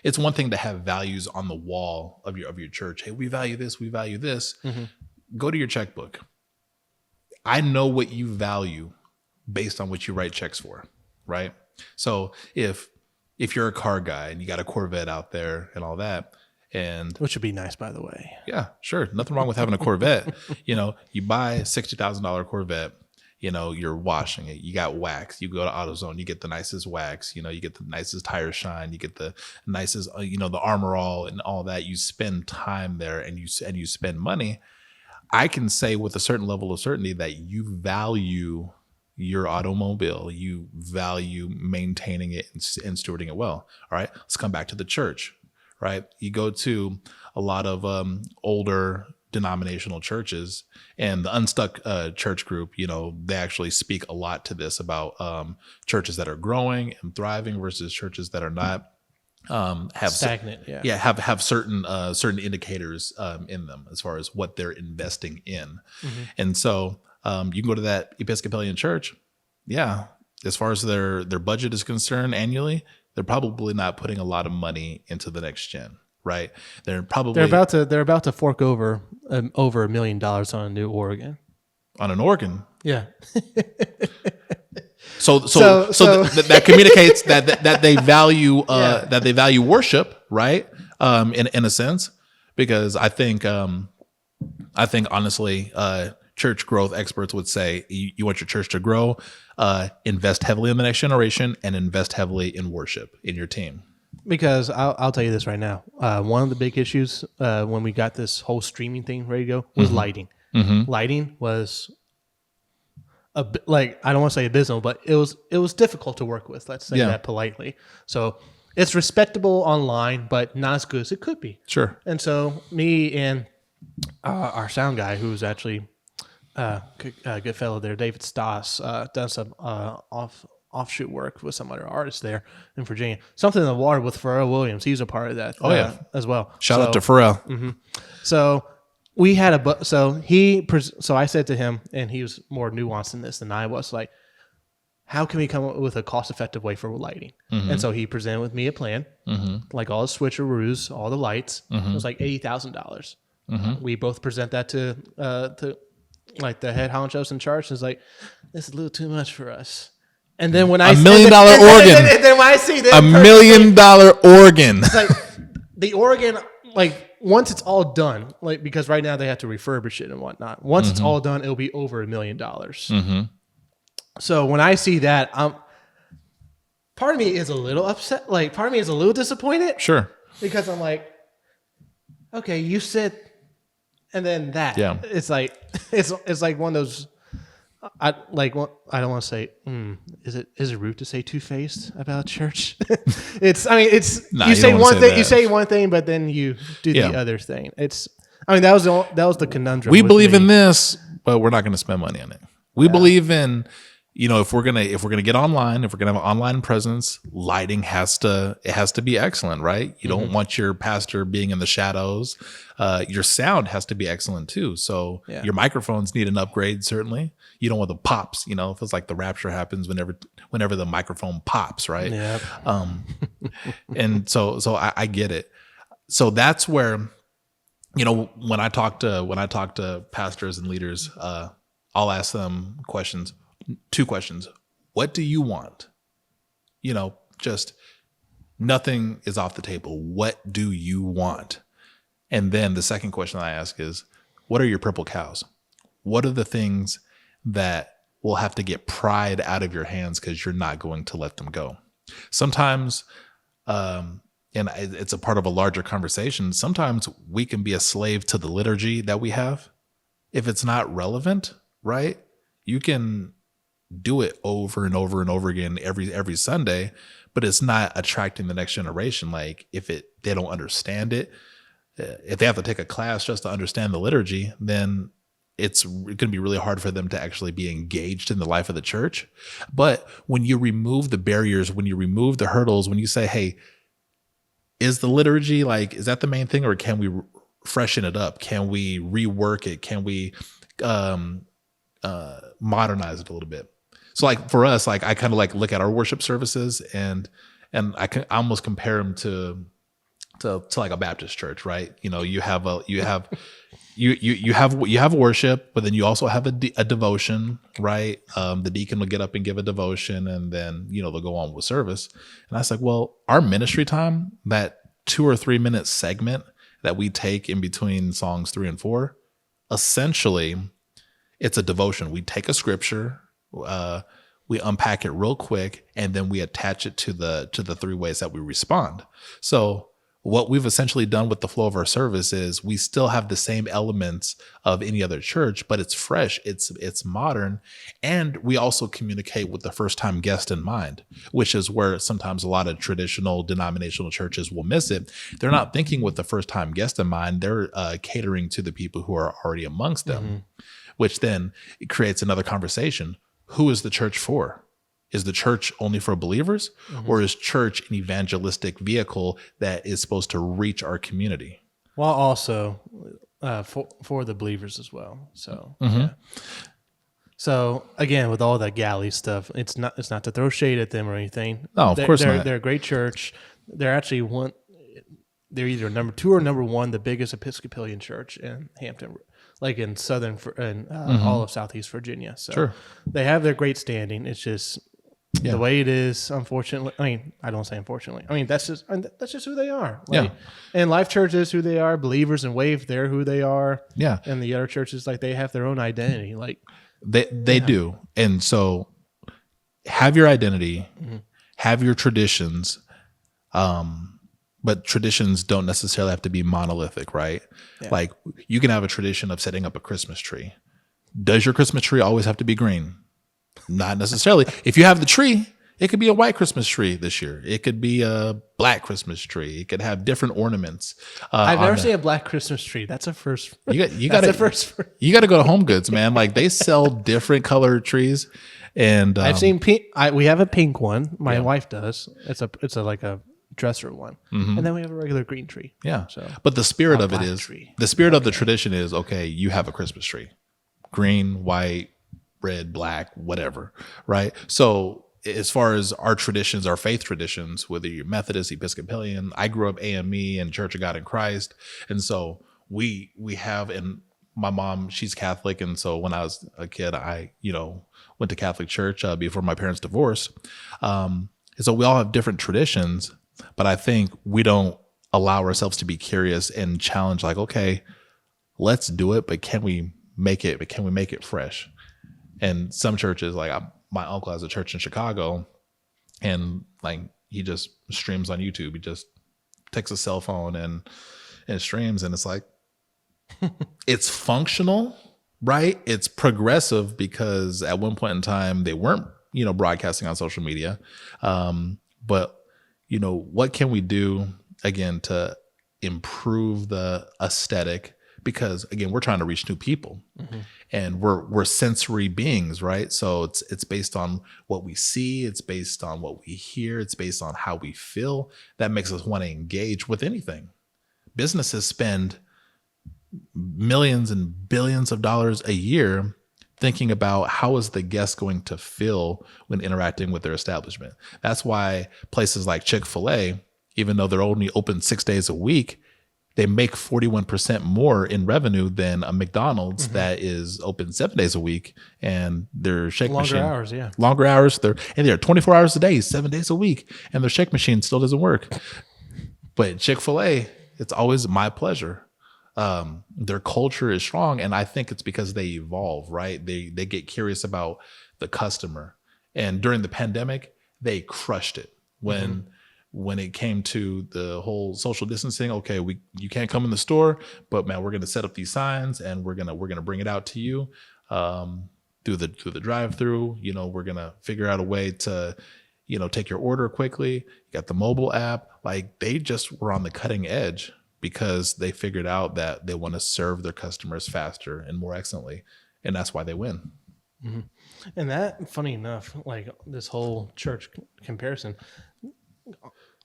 Speaker 2: It's one thing to have values on the wall of your church. Hey, we value this. We value this. Go to your checkbook. I know what you value based on what you write checks for, right? So if you're a car guy and you got a Corvette out there and all that, and
Speaker 1: Which would be nice, by the way.
Speaker 2: yeah, sure, nothing wrong with having a Corvette. You buy a $60,000 Corvette. You're washing it. You got wax. You go to AutoZone. You get the nicest wax. You get the nicest tire shine. You get the nicest, the Armor All and all that. You spend time there and you spend money. I can say with a certain level of certainty that you value your automobile. You value maintaining it and stewarding it well. All right. Let's come back to the church, right? You go to a lot of older denominational churches, and the Unstuck church group, they actually speak a lot to this about churches that are growing and thriving versus churches that are not. Have
Speaker 1: stagnant,
Speaker 2: have certain indicators in them as far as what they're investing in, and so you can go to that Episcopalian church, as far as their budget is concerned annually, they're probably not putting a lot of money into the next gen, right? They're about
Speaker 1: to fork over $1 million on a new organ.
Speaker 2: On an organ,
Speaker 1: yeah.
Speaker 2: So that communicates that they value that they value worship, right? In a sense, because I think honestly, church growth experts would say you want your church to grow, invest heavily in the next generation and invest heavily in worship in your team.
Speaker 1: Because I'll tell you this right now, one of the big issues when we got this whole streaming thing ready to go was lighting. Lighting was I don't want to say abysmal, but it was difficult to work with. Let's say that politely. So it's respectable online, but not as good as it could be.
Speaker 2: Sure.
Speaker 1: And so me and our sound guy, who's actually a good fellow there, David Stoss, done some offshoot work with some other artists there in Virginia. Something in the Water with Pharrell Williams. He's a part of that. As well.
Speaker 2: Shout out to Pharrell.
Speaker 1: Mm-hmm. So we had so I said to him, and he was more nuanced in this than I was, like, how can we come up with a cost-effective way for lighting? Mm-hmm. And so he presented with me a plan, like all the switcheroos, all the lights. It was like $80,000. We both present that to like the head honchos in charge. And it's like, this is a little too much for us. And then when
Speaker 2: $1 million organ,
Speaker 1: and then when I see that
Speaker 2: $1 million organ,
Speaker 1: it's like the organ, like once it's all done, like because right now they have to refurbish it and whatnot. Once it's all done, it'll be over $1 million. So when I see that, part of me is a little upset. Like part of me is a little disappointed.
Speaker 2: Sure.
Speaker 1: Because I'm like, okay, you said, and then that. Yeah. It's like it's like one of those. I don't want to say. Is it rude to say two-faced about church? You say one thing. You say one thing, but then you do the other thing. That was the conundrum.
Speaker 2: We believe in this, but we're not going to spend money on it. We believe in. If we're gonna get online, if we're gonna have an online presence, lighting has to be excellent, right? You don't want your pastor being in the shadows. Your sound has to be excellent too. So your microphones need an upgrade. Certainly, you don't want the pops. It feels like the rapture happens whenever the microphone pops, right?
Speaker 1: Yeah.
Speaker 2: And so I get it. So that's where, when I talk to pastors and leaders, I'll ask them questions. 2 questions. What do you want? Just nothing is off the table. What do you want? And then the second question I ask is, what are your purple cows? What are the things that will have to get pried out of your hands because you're not going to let them go? Sometimes, and it's a part of a larger conversation, sometimes we can be a slave to the liturgy that we have. If it's not relevant, right? You can do it over and over and over again every Sunday, but it's not attracting the next generation. Like if they don't understand it, if they have to take a class just to understand the liturgy, then it's going to be really hard for them to actually be engaged in the life of the church. But when you remove the barriers, when you remove the hurdles, when you say, hey, is the liturgy is that the main thing, or can we freshen it up? Can we rework it? Can we modernize it a little bit? So for us, I kind of look at our worship services and I can almost compare them to like a Baptist church, right? You have worship, but then you also have a devotion, right? The deacon will get up and give a devotion, and then they'll go on with service. And I was like, well, our ministry time, that 2 or 3 minute segment that we take in between songs 3 and 4, essentially, it's a devotion. We take a scripture. We unpack it real quick, and then we attach it to the 3 ways that we respond. So what we've essentially done with the flow of our service is we still have the same elements of any other church, but it's fresh, it's modern, and we also communicate with the first-time guest in mind, which is where sometimes a lot of traditional denominational churches will miss it. They're not thinking with the first-time guest in mind. They're catering to the people who are already amongst them, which then it creates another conversation. Who is the church for? Is the church only for believers, or is church an evangelistic vehicle that is supposed to reach our community?
Speaker 1: Well, also for the believers as well. So, yeah. So again, with all that galley stuff, it's not to throw shade at them or anything.
Speaker 2: No, of course not.
Speaker 1: They're a great church. They're actually they're either number 2 or number 1, the biggest Episcopalian church in Hampton, like in all of Southeast Virginia. So they have their great standing. It's just the way it is, unfortunately. I mean, I don't say unfortunately. I mean, that's just who they are. And Life Church is who they are. Believers and Wave, they're who they are. Yeah. And the other churches, they have their own identity.
Speaker 2: They do. And so have your identity, have your traditions, but traditions don't necessarily have to be monolithic, right? Yeah. You can have a tradition of setting up a Christmas tree. Does your Christmas tree always have to be green? Not necessarily. If you have the tree It could be a white Christmas tree this year. It could be a black Christmas tree. It could have different ornaments.
Speaker 1: I've never seen a black Christmas tree. That's a first.
Speaker 2: You got to
Speaker 1: first.
Speaker 2: You got to go to Home Goods, man. Like they sell different colored trees, and
Speaker 1: I've seen pink. We have a pink one. My wife does. It's a like a dresser one, and then we have a regular green tree.
Speaker 2: Yeah.
Speaker 1: So,
Speaker 2: but the spirit of it is
Speaker 1: tree.
Speaker 2: The spirit of the tradition is okay. You have a Christmas tree, green, white, red, black, whatever, right? So as far as our traditions, our faith traditions, whether you're Methodist, Episcopalian, I grew up AME and Church of God in Christ. And so we have, and my mom, she's Catholic. And so when I was a kid, I, went to Catholic church before my parents divorced. And so we all have different traditions, but I think we don't allow ourselves to be curious and challenge like, okay, let's do it, but can we make it fresh? And some churches, like my uncle has a church in Chicago, and like he just streams on YouTube. He just takes a cell phone and streams, and it's like it's functional, right? It's progressive because at one point in time they weren't, broadcasting on social media. But what can we do again to improve the aesthetic? Because again, we're trying to reach new people, and we're sensory beings, right? So it's based on what we see, it's based on what we hear, it's based on how we feel. That makes us want to engage with anything. Businesses spend millions and billions of dollars a year thinking about how is the guest going to feel when interacting with their establishment. That's why places like Chick-fil-A, even though they're only open 6 days a week, they make 41% more in revenue than a McDonald's that is open 7 days a week, and their shake machine longer hours. They're 24 hours a day, 7 days a week, and their shake machine still doesn't work. But Chick-fil-A, it's always my pleasure. Their culture is strong, and I think it's because they evolve, right? They get curious about the customer, and during the pandemic, they crushed it when it came to the whole social distancing. Okay, you can't come in the store, but man, we're going to set up these signs, and we're gonna bring it out to you through the drive-through. We're gonna figure out a way to take your order quickly. You got the mobile app. Like they just were on the cutting edge because they figured out that they want to serve their customers faster and more excellently, and that's why they win.
Speaker 1: And that, funny enough, like this whole church comparison,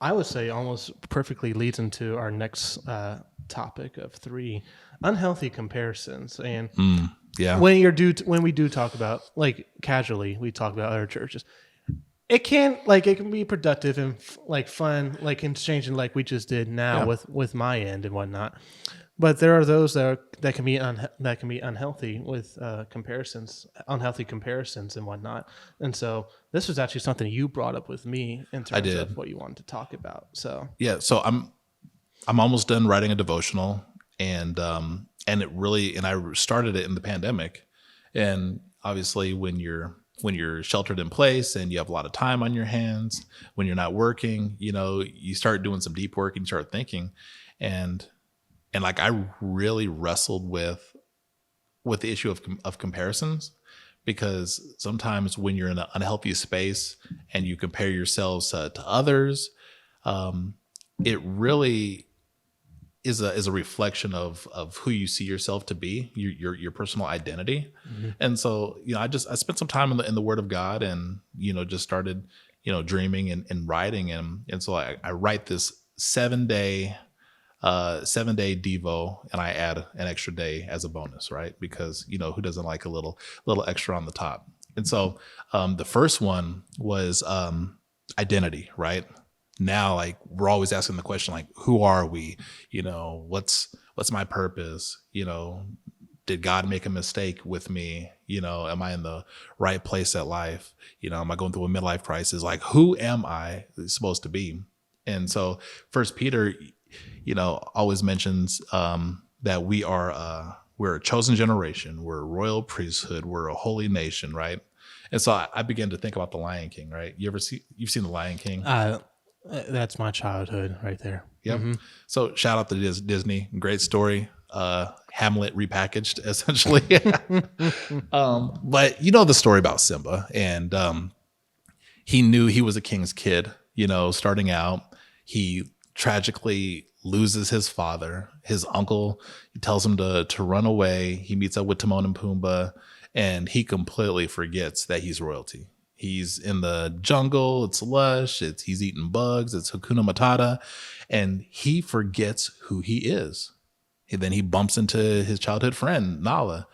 Speaker 1: I would say almost perfectly leads into our next topic of 3 unhealthy comparisons. And when we do talk about, like casually, we talk about other churches, it can be productive and like fun, like exchanging like we just did now with my end and whatnot. But there are those that can be unhealthy with unhealthy comparisons and whatnot. And so this was actually something you brought up with me in terms of what you wanted to talk about. So
Speaker 2: so I'm almost done writing a devotional, and I started it in the pandemic, and obviously when you're sheltered in place and you have a lot of time on your hands, when you're not working, you start doing some deep work and you start thinking, and like I really wrestled with the issue of comparisons, because sometimes when you're in an unhealthy space and you compare yourselves to others, it really is a reflection of who you see yourself to be, your personal identity. And so I spent some time in the Word of God, and just started dreaming and writing, and so I write this 7-day 7-day Devo, and I add an extra day as a bonus, right? Because who doesn't like a little extra on the top? And so the first one was identity, right? Now, like, we're always asking the question, like, who are we? What's my purpose? Did God make a mistake with me? Am I in the right place at life? Am I going through a midlife crisis? Like, who am I supposed to be? And so First Peter, always mentions that we're a chosen generation, we're a royal priesthood, we're a holy nation, right? And so I began to think about the Lion King, right? You've seen the Lion King?
Speaker 1: That's my childhood right there.
Speaker 2: Yep. Mm-hmm. So shout out to Disney, great story. Hamlet repackaged, essentially. But the story about Simba, and he knew he was a king's kid, starting out. He tragically loses his father. His uncle tells him to run away. He meets up with Timon and Pumbaa, and he completely forgets that he's royalty. He's in the jungle. It's lush. He's eating bugs. It's Hakuna Matata. And he forgets who he is. And then he bumps into his childhood friend, Nala.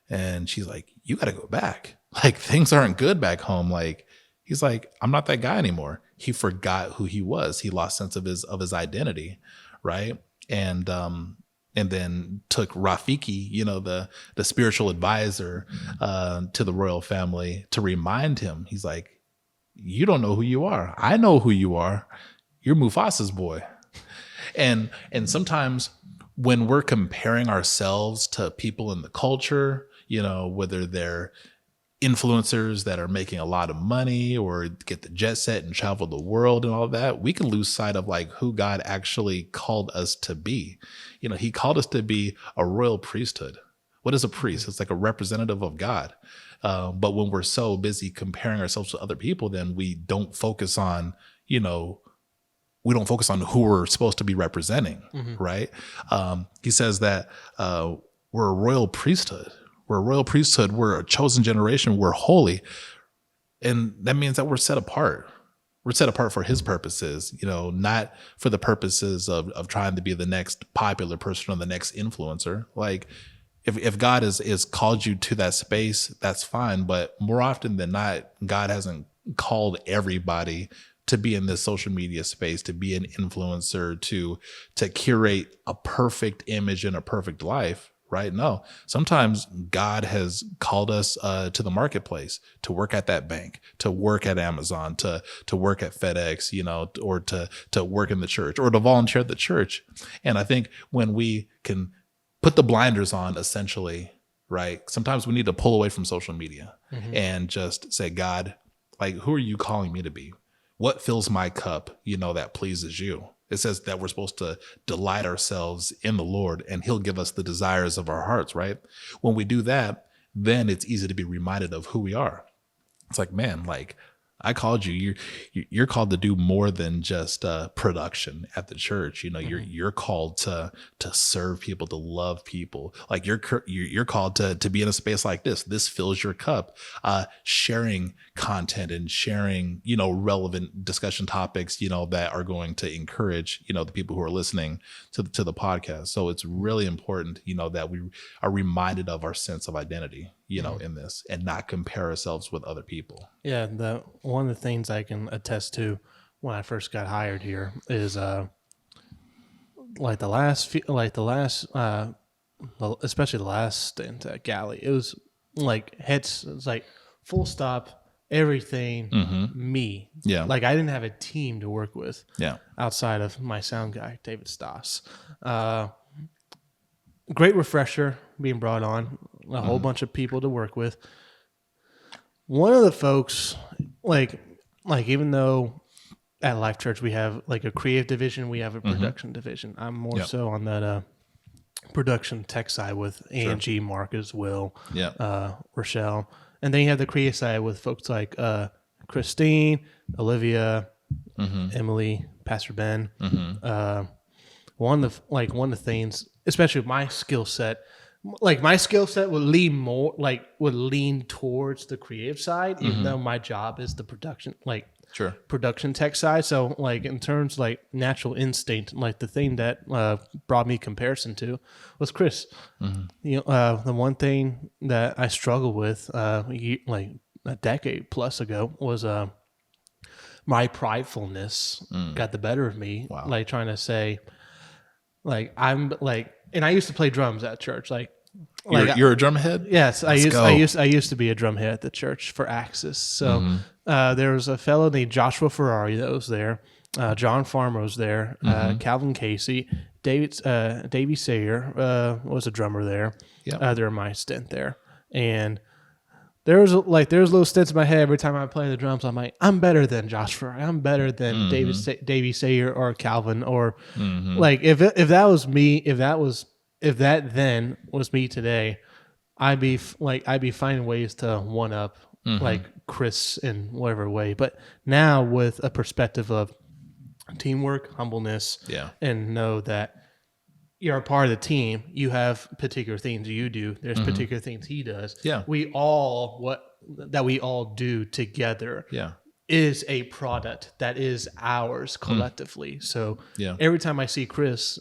Speaker 2: And she's like, you got to go back. Like, things aren't good back home. Like, he's like, I'm not that guy anymore. He forgot who he was. He lost sense of his identity, right? And then took Rafiki, the spiritual advisor to the royal family, to remind him. He's like, you don't know who you are. I know who you are. You're Mufasa's boy. And sometimes when we're comparing ourselves to people in the culture, whether they're influencers that are making a lot of money or get the jet set and travel the world and all that, we can lose sight of like who God actually called us to be. He called us to be a royal priesthood. What is a priest? It's like a representative of God. But when we're so busy comparing ourselves to other people, then we don't focus on, who we're supposed to be representing, right? He says that we're a royal priesthood. We're a royal priesthood. We're a chosen generation. We're holy. And that means that we're set apart. We're set apart for his purposes, not for the purposes of trying to be the next popular person or the next influencer. Like, if God is called you to that space, that's fine. But more often than not, God hasn't called everybody to be in this social media space, to be an influencer, to curate a perfect image and a perfect life. Right? No, sometimes God has called us to the marketplace, to work at that bank, to work at Amazon, to work at FedEx, or to work in the church, or to volunteer at the church. And I think when we can put the blinders on, essentially, right? Sometimes we need to pull away from social media and just say, God, like, who are you calling me to be? What fills my cup, that pleases you? It says that we're supposed to delight ourselves in the Lord, and he'll give us the desires of our hearts, right? When we do that, then it's easy to be reminded of who we are. It's like, man, like, I called you. You're called to do more than just production at the church. You're called to serve people, to love people. Like, you're called to be in a space like this. This fills your cup. Sharing content and sharing relevant discussion topics that are going to encourage the people who are listening to the podcast. So it's really important that we are reminded of our sense of identity in this, and not compare ourselves with other people.
Speaker 1: Yeah, one of the things I can attest to when I first got hired here is especially the last stint at Galley. It was like it's like full stop, everything me.
Speaker 2: Yeah,
Speaker 1: like I didn't have a team to work with.
Speaker 2: Yeah,
Speaker 1: outside of my sound guy, David Stoss. Great refresher being brought on. A whole bunch of people to work with. One of the folks, like even though at Life Church we have like a creative division, we have a production division. I'm more so on that production tech side with Angie, Marcus, Will, Rochelle, and then you have the creative side with folks like Christine, Olivia, Emily, Pastor Ben. One of the things, especially my skill set. Like my skill set would lean towards the creative side, even though my job is the production, production tech side. So like in terms like natural instinct, like the thing that brought me comparison to was Chris. The one thing that I struggled with like a decade plus ago was my pridefulness got the better of me. Wow. Like trying to say, like I'm like. And I used to play drums at church.
Speaker 2: You're a drum head?
Speaker 1: Yes, I used to be a drum head at the church for Axis. So there was a fellow named Joshua Ferrari that was there. John Farmer was there. Calvin Casey, Davey Sayer was a drummer there. During my stint there, and there was little stints in my head every time I play the drums. I'm like, I'm better than Josh Ferrari. I'm better than Davey Sayer or Calvin or like if that was me, if that then was me today, I'd be finding ways to one up like Chris in whatever way, but now with a perspective of teamwork, humbleness, and know that you're a part of the team. You have particular things you do. There's particular things he does.
Speaker 2: Yeah.
Speaker 1: We all do together is a product that is ours collectively. So every time I see Chris,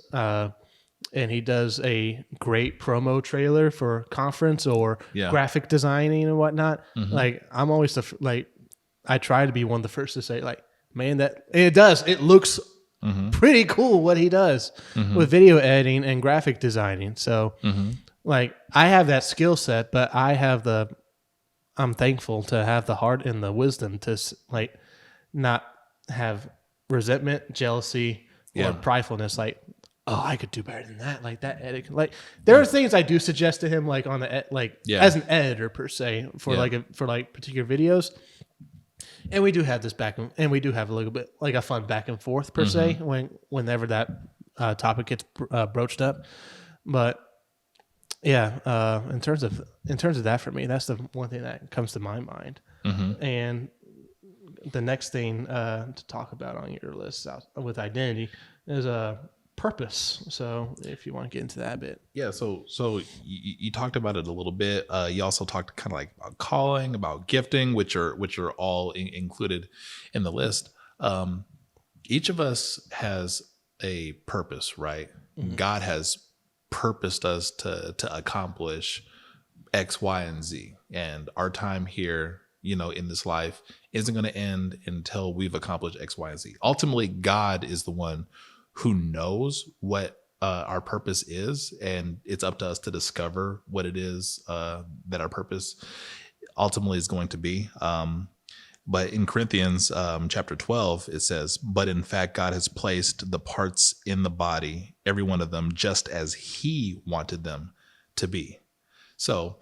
Speaker 1: and he does a great promo trailer for conference or graphic designing and whatnot, like I'm always I try to be one of the first to say, like, man, it looks pretty cool what he does with video editing and graphic designing. So like I have that skill set, but I'm thankful to have the heart and the wisdom to like not have resentment, jealousy, or pridefulness. Like, oh, I could do better than that. Like that edit. Like there are things I do suggest to him, like on the as an editor per se for like particular videos. And we do have this and we do have a little bit like a fun back and forth per se whenever that topic gets broached up. But yeah, in terms of that for me, that's the one thing that comes to my mind. And the next thing to talk about on your list with identity is purpose. So if you want to get into that a bit.
Speaker 2: Yeah. So you talked about it a little bit. You also talked kind of like about calling, about gifting, which are all included in the list. Each of us has a purpose, right? God has purposed us to accomplish X, Y, and Z. And our time here, in this life isn't going to end until we've accomplished X, Y, and Z. Ultimately, God is the one who knows what our purpose is, and it's up to us to discover what it is that our purpose ultimately is going to be. But in Corinthians chapter 12, it says, "But in fact, God has placed the parts in the body, every one of them, just as he wanted them to be." So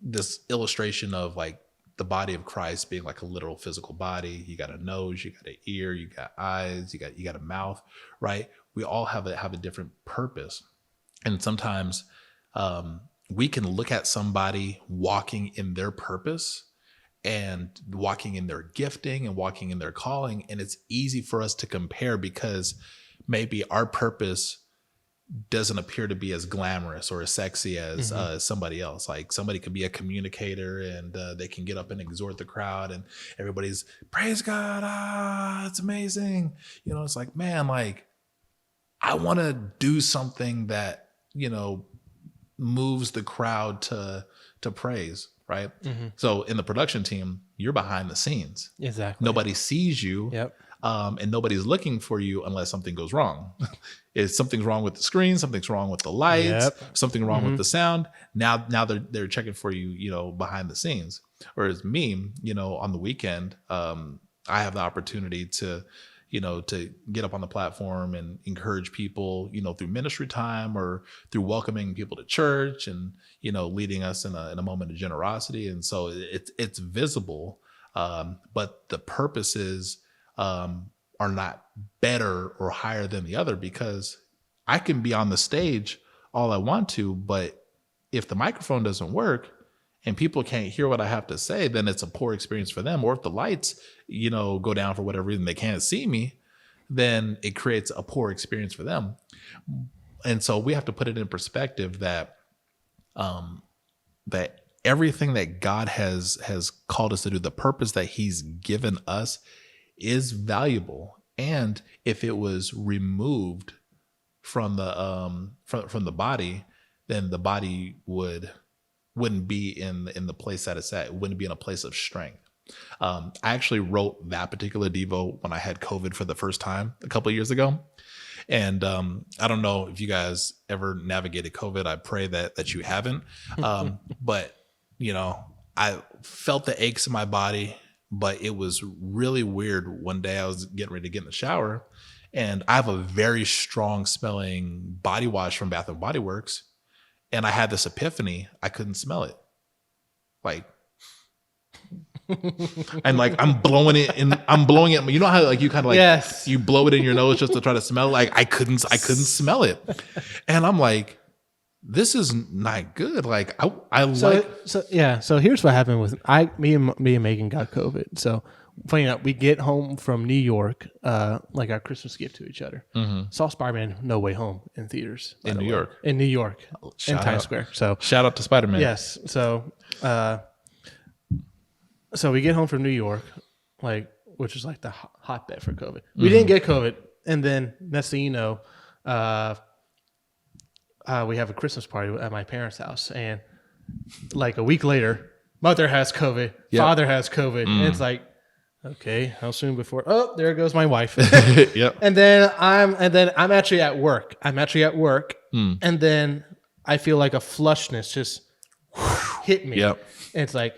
Speaker 2: this illustration of like the body of Christ being like a literal physical body. You got a nose, you got an ear, you got eyes, you got a mouth, right? We all have a different purpose. And sometimes we can look at somebody walking in their purpose and walking in their gifting and walking in their calling. And it's easy for us to compare because maybe our purpose doesn't appear to be as glamorous or as sexy as somebody else. Like somebody could be a communicator and they can get up and exhort the crowd and everybody's praise God. It's amazing. It's like, man, like I want to do something that, moves the crowd to praise. Right. So in the production team, you're behind the scenes.
Speaker 1: Exactly.
Speaker 2: Nobody sees you. Yep. And nobody's looking for you unless something goes wrong. If something's wrong with the screen, something's wrong with the lights, something wrong with the sound. Now they're checking for you, behind the scenes. Whereas me, on the weekend, I have the opportunity to get up on the platform and encourage people, through ministry time or through welcoming people to church and, leading us in a moment of generosity. And so it's visible, but the purposes are not better or higher than the other, because I can be on the stage all I want to, but if the microphone doesn't work and people can't hear what I have to say, then it's a poor experience for them. Or if the lights, go down for whatever reason, they can't see me, then it creates a poor experience for them. And so we have to put it in perspective that that everything that God has called us to do, the purpose that he's given us, is valuable. And if it was removed from the body, then the body wouldn't be in the place that it's at. It wouldn't be in a place of strength. I actually wrote that particular Devo when I had COVID for the first time a couple of years ago. And I don't know if you guys ever navigated COVID. I pray that you haven't. But, I felt the aches in my body, but it was really weird. One day I was getting ready to get in the shower, and I have a very strong smelling body wash from Bath and Body Works. And I had this epiphany. I couldn't smell it. Like, and like I'm blowing it. You know how like you kind of like you blow it in your nose just to try to smell it? Like I couldn't smell it. And I'm like, this is not good. Like
Speaker 1: So here's what happened with me and Megan got COVID. So funny enough, we get home from New York, like our Christmas gift to each other. Saw Spider-Man No Way Home in theaters
Speaker 2: in New York,
Speaker 1: in Times Square. So
Speaker 2: shout out to Spider-Man.
Speaker 1: Yes. So so we get home from New York, like, which is like the hotbed for COVID. We didn't get COVID, and then next thing you know, we have a Christmas party at my parents' house, and like a week later, mother has COVID, father has COVID, and it's like, okay, how soon before? Oh, there goes my wife.
Speaker 2: Yep.
Speaker 1: And then I'm actually at work. And then I feel like a flushness just hit me.
Speaker 2: Yep.
Speaker 1: And it's like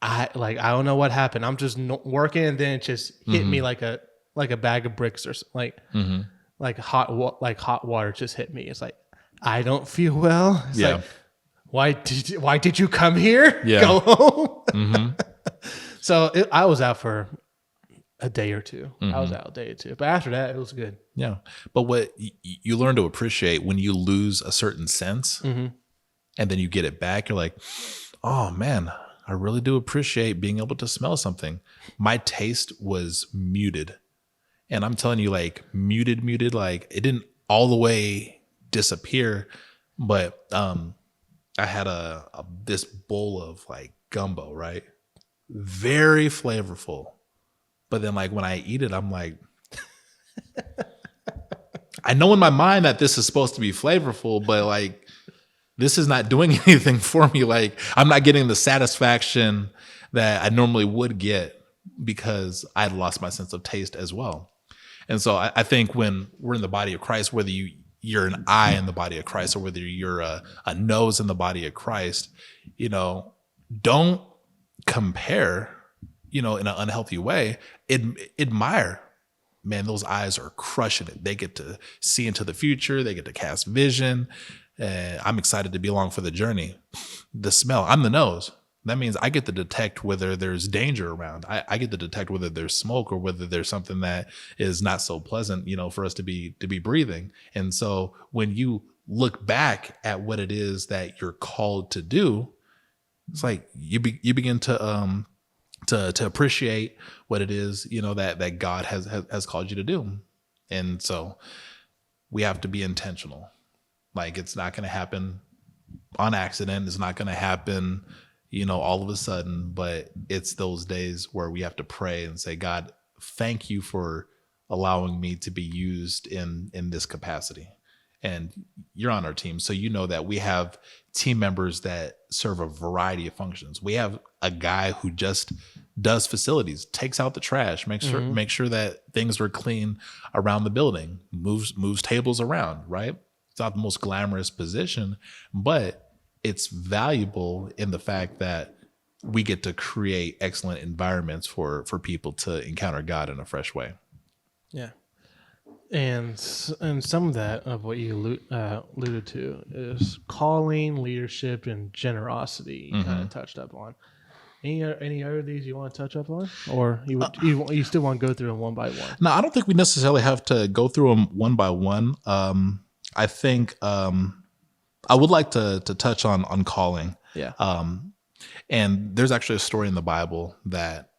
Speaker 1: I don't know what happened. I'm just working, and then it just hit me like a bag of bricks or something. Like hot water just hit me. It's like, I don't feel well. It's like, why did you come here?
Speaker 2: Yeah.
Speaker 1: Go home. So I was out for a day or two. But after that, it was good.
Speaker 2: Yeah. But what you learn to appreciate when you lose a certain sense and then you get it back, you're like, oh man, I really do appreciate being able to smell something. My taste was muted. And I'm telling you, like muted, like it didn't all the way disappear, but I had this bowl of like gumbo, right? Very flavorful. But then like when I eat it, I'm like, I know in my mind that this is supposed to be flavorful, but like this is not doing anything for me. Like I'm not getting the satisfaction that I normally would get because I had lost my sense of taste as well. And so I think when we're in the body of Christ, whether you're an eye in the body of Christ or whether you're a nose in the body of Christ, don't compare, in an unhealthy way. Admire, man, those eyes are crushing it. They get to see into the future. They get to cast vision. I'm excited to be along for the journey. The smell, I'm the nose. That means I get to detect whether there's danger around. I get to detect whether there's smoke or whether there's something that is not so pleasant, for us to be breathing. And so when you look back at what it is that you're called to do, it's like you begin to appreciate what it is, that God has called you to do. And so we have to be intentional. Like it's not going to happen on accident. It's not going to happen all of a sudden, but it's those days where we have to pray and say, God, thank you for allowing me to be used in this capacity. And you're on our team, so that we have team members that serve a variety of functions. We have a guy who just does facilities, takes out the trash, makes sure that things are clean around the building, moves tables around, right? It's not the most glamorous position, but it's valuable in the fact that we get to create excellent environments for people to encounter God in a fresh way.
Speaker 1: Yeah. And some of that of what you alluded to is calling, leadership, and generosity. You kind of touched up on. Any other of these you want to touch up on, or you still want to go through them one by one?
Speaker 2: No, I don't think we necessarily have to go through them one by one. I think I would like to touch on calling.
Speaker 1: Yeah.
Speaker 2: And there's actually a story in the Bible that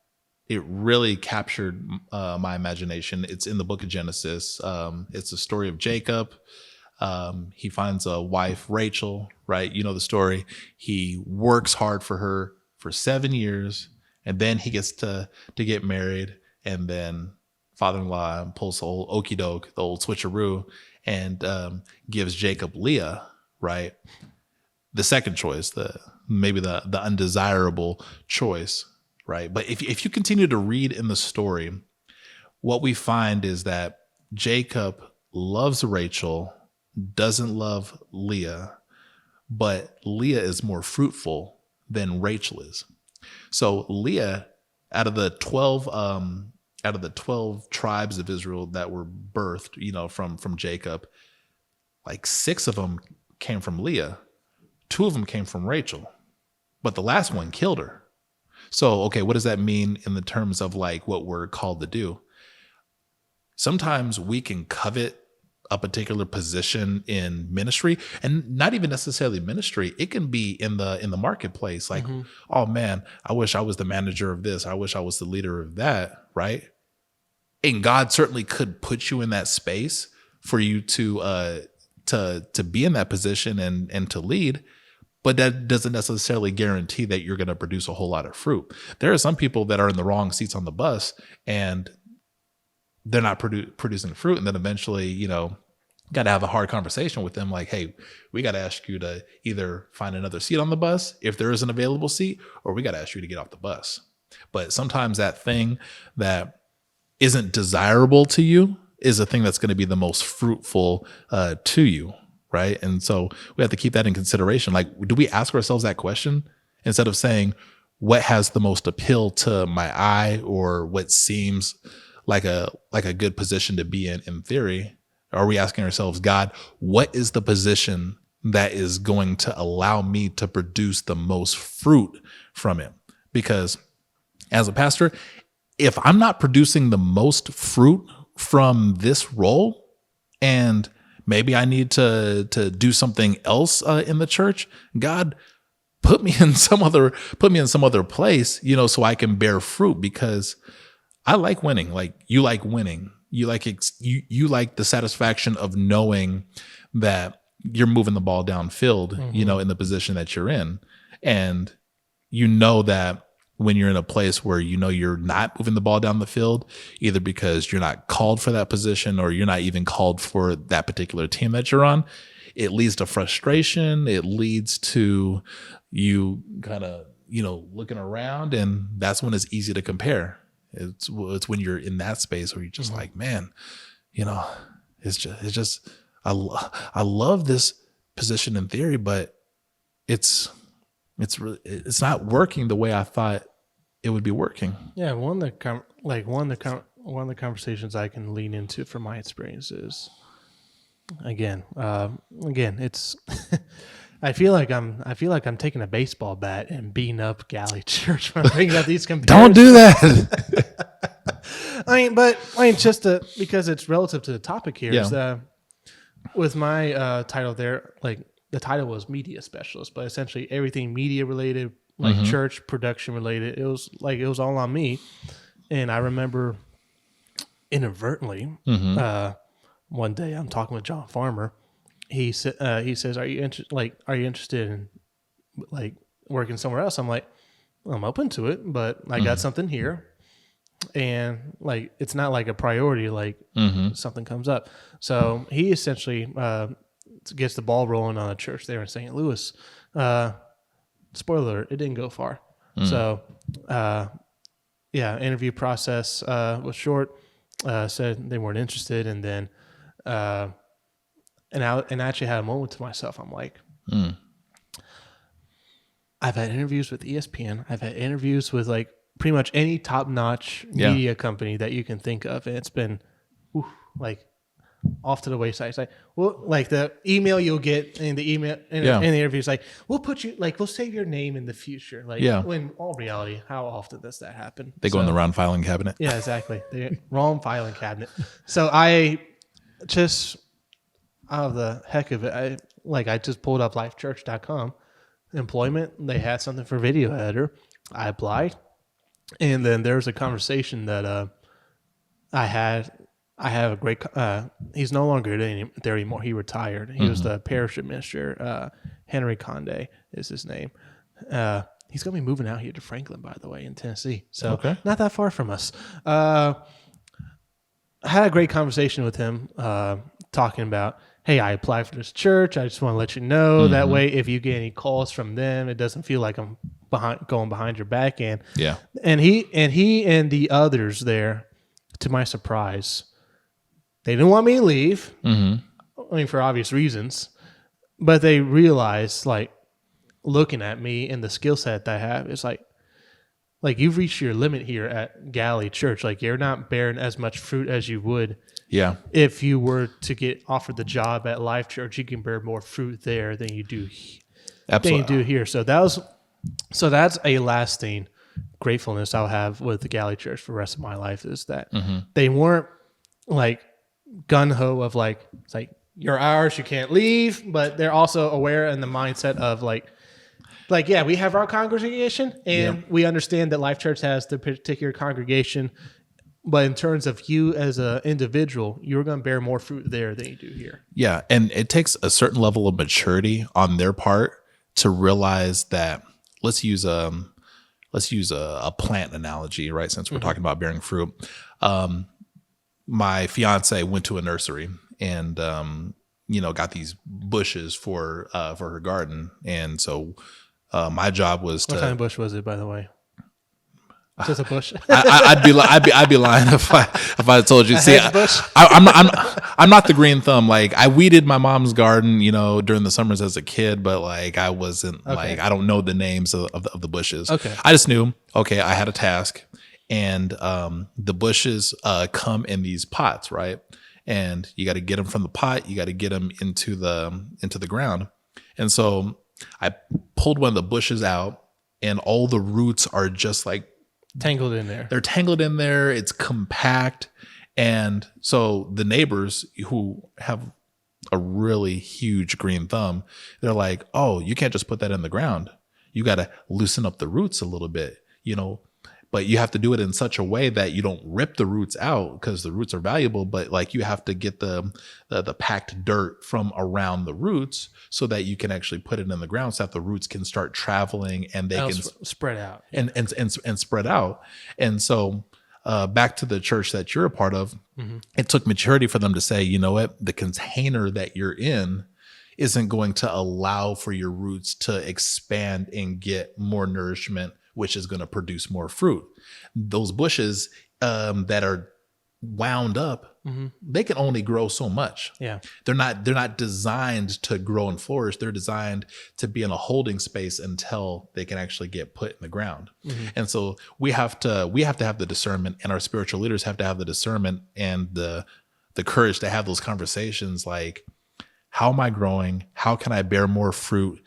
Speaker 2: it really captured my imagination. It's in the book of Genesis. It's the story of Jacob. He finds a wife, Rachel, right? You know the story. He works hard for her for 7 years, and then he gets to get married, and then father-in-law pulls the old okey doke, the old switcheroo, and gives Jacob Leah, right? The second choice, maybe the undesirable choice, right? But if you continue to read in the story, what we find is that Jacob loves Rachel, doesn't love Leah, but Leah is more fruitful than Rachel is. So Leah, out of the 12 tribes of Israel that were birthed, from Jacob, like 6 of them came from Leah, 2 of them came from Rachel, but the last one killed her. So, okay, what does that mean in the terms of like what we're called to do? Sometimes we can covet a particular position in ministry, and not even necessarily ministry. It can be in the marketplace. Like, oh man, I wish I was the manager of this. I wish I was the leader of that. Right. And God certainly could put you in that space for you to be in that position and to lead. But that doesn't necessarily guarantee that you're going to produce a whole lot of fruit. There are some people that are in the wrong seats on the bus and they're not producing fruit. And then eventually, you know, got to have a hard conversation with them. Like, hey, we got to ask you to either find another seat on the bus if there is an available seat, or we got to ask you to get off the bus. But sometimes that thing that isn't desirable to you is a thing that's going to be the most fruitful to you. Right. And so we have to keep that in consideration. Like, do we ask ourselves that question instead of saying what has the most appeal to my eye or what seems like a good position to be in theory? Are we asking ourselves, God, what is the position that is going to allow me to produce the most fruit from it? Because as a pastor, if I'm not producing the most fruit from this role, and maybe I need to do something else in the church, God, put me in some other place, you know, so I can bear fruit, because I like winning. Like, you like winning. You like you like the satisfaction of knowing that you're moving the ball downfield, you know, in the position that you're in. And you know that when you're in a place where you know you're not moving the ball down the field, either because you're not called for that position or you're not even called for that particular team that you're on, it leads to frustration. It leads to you kind of, you know, looking around, and that's when it's easy to compare. It's when you're in that space where you're just like, man, you know, it's just I love this position in theory, but it's not working the way I thought it would be working.
Speaker 1: Yeah, one of the conversations I can lean into from my experiences. Again, it's. I feel like I'm taking a baseball bat and beating up Galley Church when I'm bringing up these comparisons.
Speaker 2: Don't do that.
Speaker 1: Because it's relative to the topic here.
Speaker 2: Yeah.
Speaker 1: Is, with my title there, like the title was media specialist, but essentially everything media related, like church production related, it was all on me. And I remember inadvertently, one day I'm talking with John Farmer. He says, "Are you interested in like working somewhere else?" I'm like, "I'm open to it, but I got something here, and like it's not like a priority. Like something comes up." So he essentially gets the ball rolling on a church there in St. Louis. Spoiler alert, it didn't go far. So, interview process was short. Said they weren't interested, and then. And I actually had a moment to myself. I'm like, I've had interviews with ESPN. I've had interviews with like pretty much any top-notch media company that you can think of, and it's been like off to the wayside. It's like, well, like the email you'll get in the email in the interview is like, we'll put you like we'll save your name in the future. Like, when all reality, how often does that happen?
Speaker 2: They go in the round filing cabinet.
Speaker 1: Yeah, exactly. The wrong filing cabinet. So I just. Out of the heck of it, I just pulled up lifechurch.com employment. They had something for video editor. I applied, and then there was a conversation that I have a great. He's no longer there anymore. He retired. He was the parish administrator. Henry Conde is his name. He's gonna be moving out here to Franklin, by the way, in Tennessee. So not that far from us. I had a great conversation with him, talking about. Hey, I applied for this church. I just want to let you know. That way, if you get any calls from them, it doesn't feel like I'm going behind your back. And he and the others there, to my surprise, they didn't want me to leave. I mean, for obvious reasons, but they realized, like, looking at me and the skill set that I have, it's like you've reached your limit here at Galley Church. Like, you're not bearing as much fruit as you would. Yeah. If you were to get offered the job at Life Church, you can bear more fruit there than you do here. So that's a lasting gratefulness I'll have with the Galley Church for the rest of my life, is that they weren't like gun ho of like, it's like, you're ours, you can't leave, but they're also aware in the mindset of like, yeah, we have our congregation and we understand that Life Church has the particular congregation. But in terms of you as an individual, you're going to bear more fruit there than you do here.
Speaker 2: Yeah. And it takes a certain level of maturity on their part to realize that let's use a plant analogy, right? Since we're talking about bearing fruit. My fiance went to a nursery and, got these bushes for her garden. And so, my job was
Speaker 1: What kind of bush was it, by the way? Just a bush.
Speaker 2: I'd be lying if I told you. See, I'm not the green thumb. Like I weeded my mom's garden, during the summers as a kid, but like I wasn't like I don't know the names of the bushes.
Speaker 1: Okay.
Speaker 2: I just knew. Okay, I had a task, and the bushes come in these pots, right? And you got to get them from the pot. You got to get them into the ground. And so I pulled one of the bushes out, and all the roots are just like
Speaker 1: tangled in there.
Speaker 2: They're tangled in there. It's compact. And so the neighbors who have a really huge green thumb, they're like, oh, you can't just put that in the ground. You got to loosen up the roots a little bit, but you have to do it in such a way that you don't rip the roots out because the roots are valuable. But like you have to get the packed dirt from around the roots so that you can actually put it in the ground so that the roots can start traveling and they can
Speaker 1: spread out
Speaker 2: and spread out. And so back to the church that you're a part of, it took maturity for them to say, you know what, the container that you're in isn't going to allow for your roots to expand and get more nourishment, which is going to produce more fruit. Those bushes that are wound up, they can only grow so much.
Speaker 1: Yeah.
Speaker 2: They're not designed to grow and flourish. They're designed to be in a holding space until they can actually get put in the ground. And so we have to have the discernment, and our spiritual leaders have to have the discernment and the courage to have those conversations like, how am I growing? How can I bear more fruit?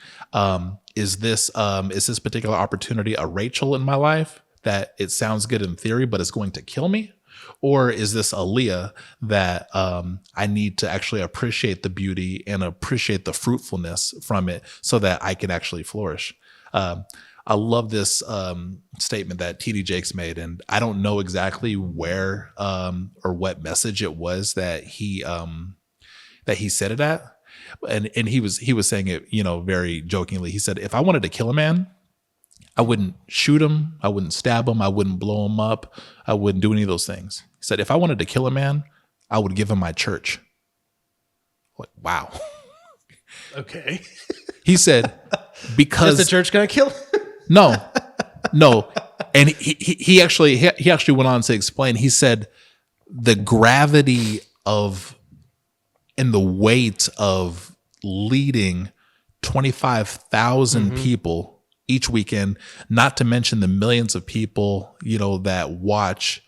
Speaker 2: Is this particular opportunity a Rachel in my life that it sounds good in theory, but it's going to kill me? Or is this a Leah that I need to actually appreciate the beauty and appreciate the fruitfulness from it so that I can actually flourish? I love this statement that T.D. Jakes made, and I don't know exactly where or what message it was that he said it at. And he was saying it, very jokingly. He said, if I wanted to kill a man, I wouldn't shoot him. I wouldn't stab him. I wouldn't blow him up. I wouldn't do any of those things. He said, if I wanted to kill a man, I would give him my church. Like, wow.
Speaker 1: Okay.
Speaker 2: He said, because
Speaker 1: is the church going to kill him?
Speaker 2: No. And he actually went on to explain. He said, the gravity of and the weight of leading 25,000 people each weekend, not to mention the millions of people, that watch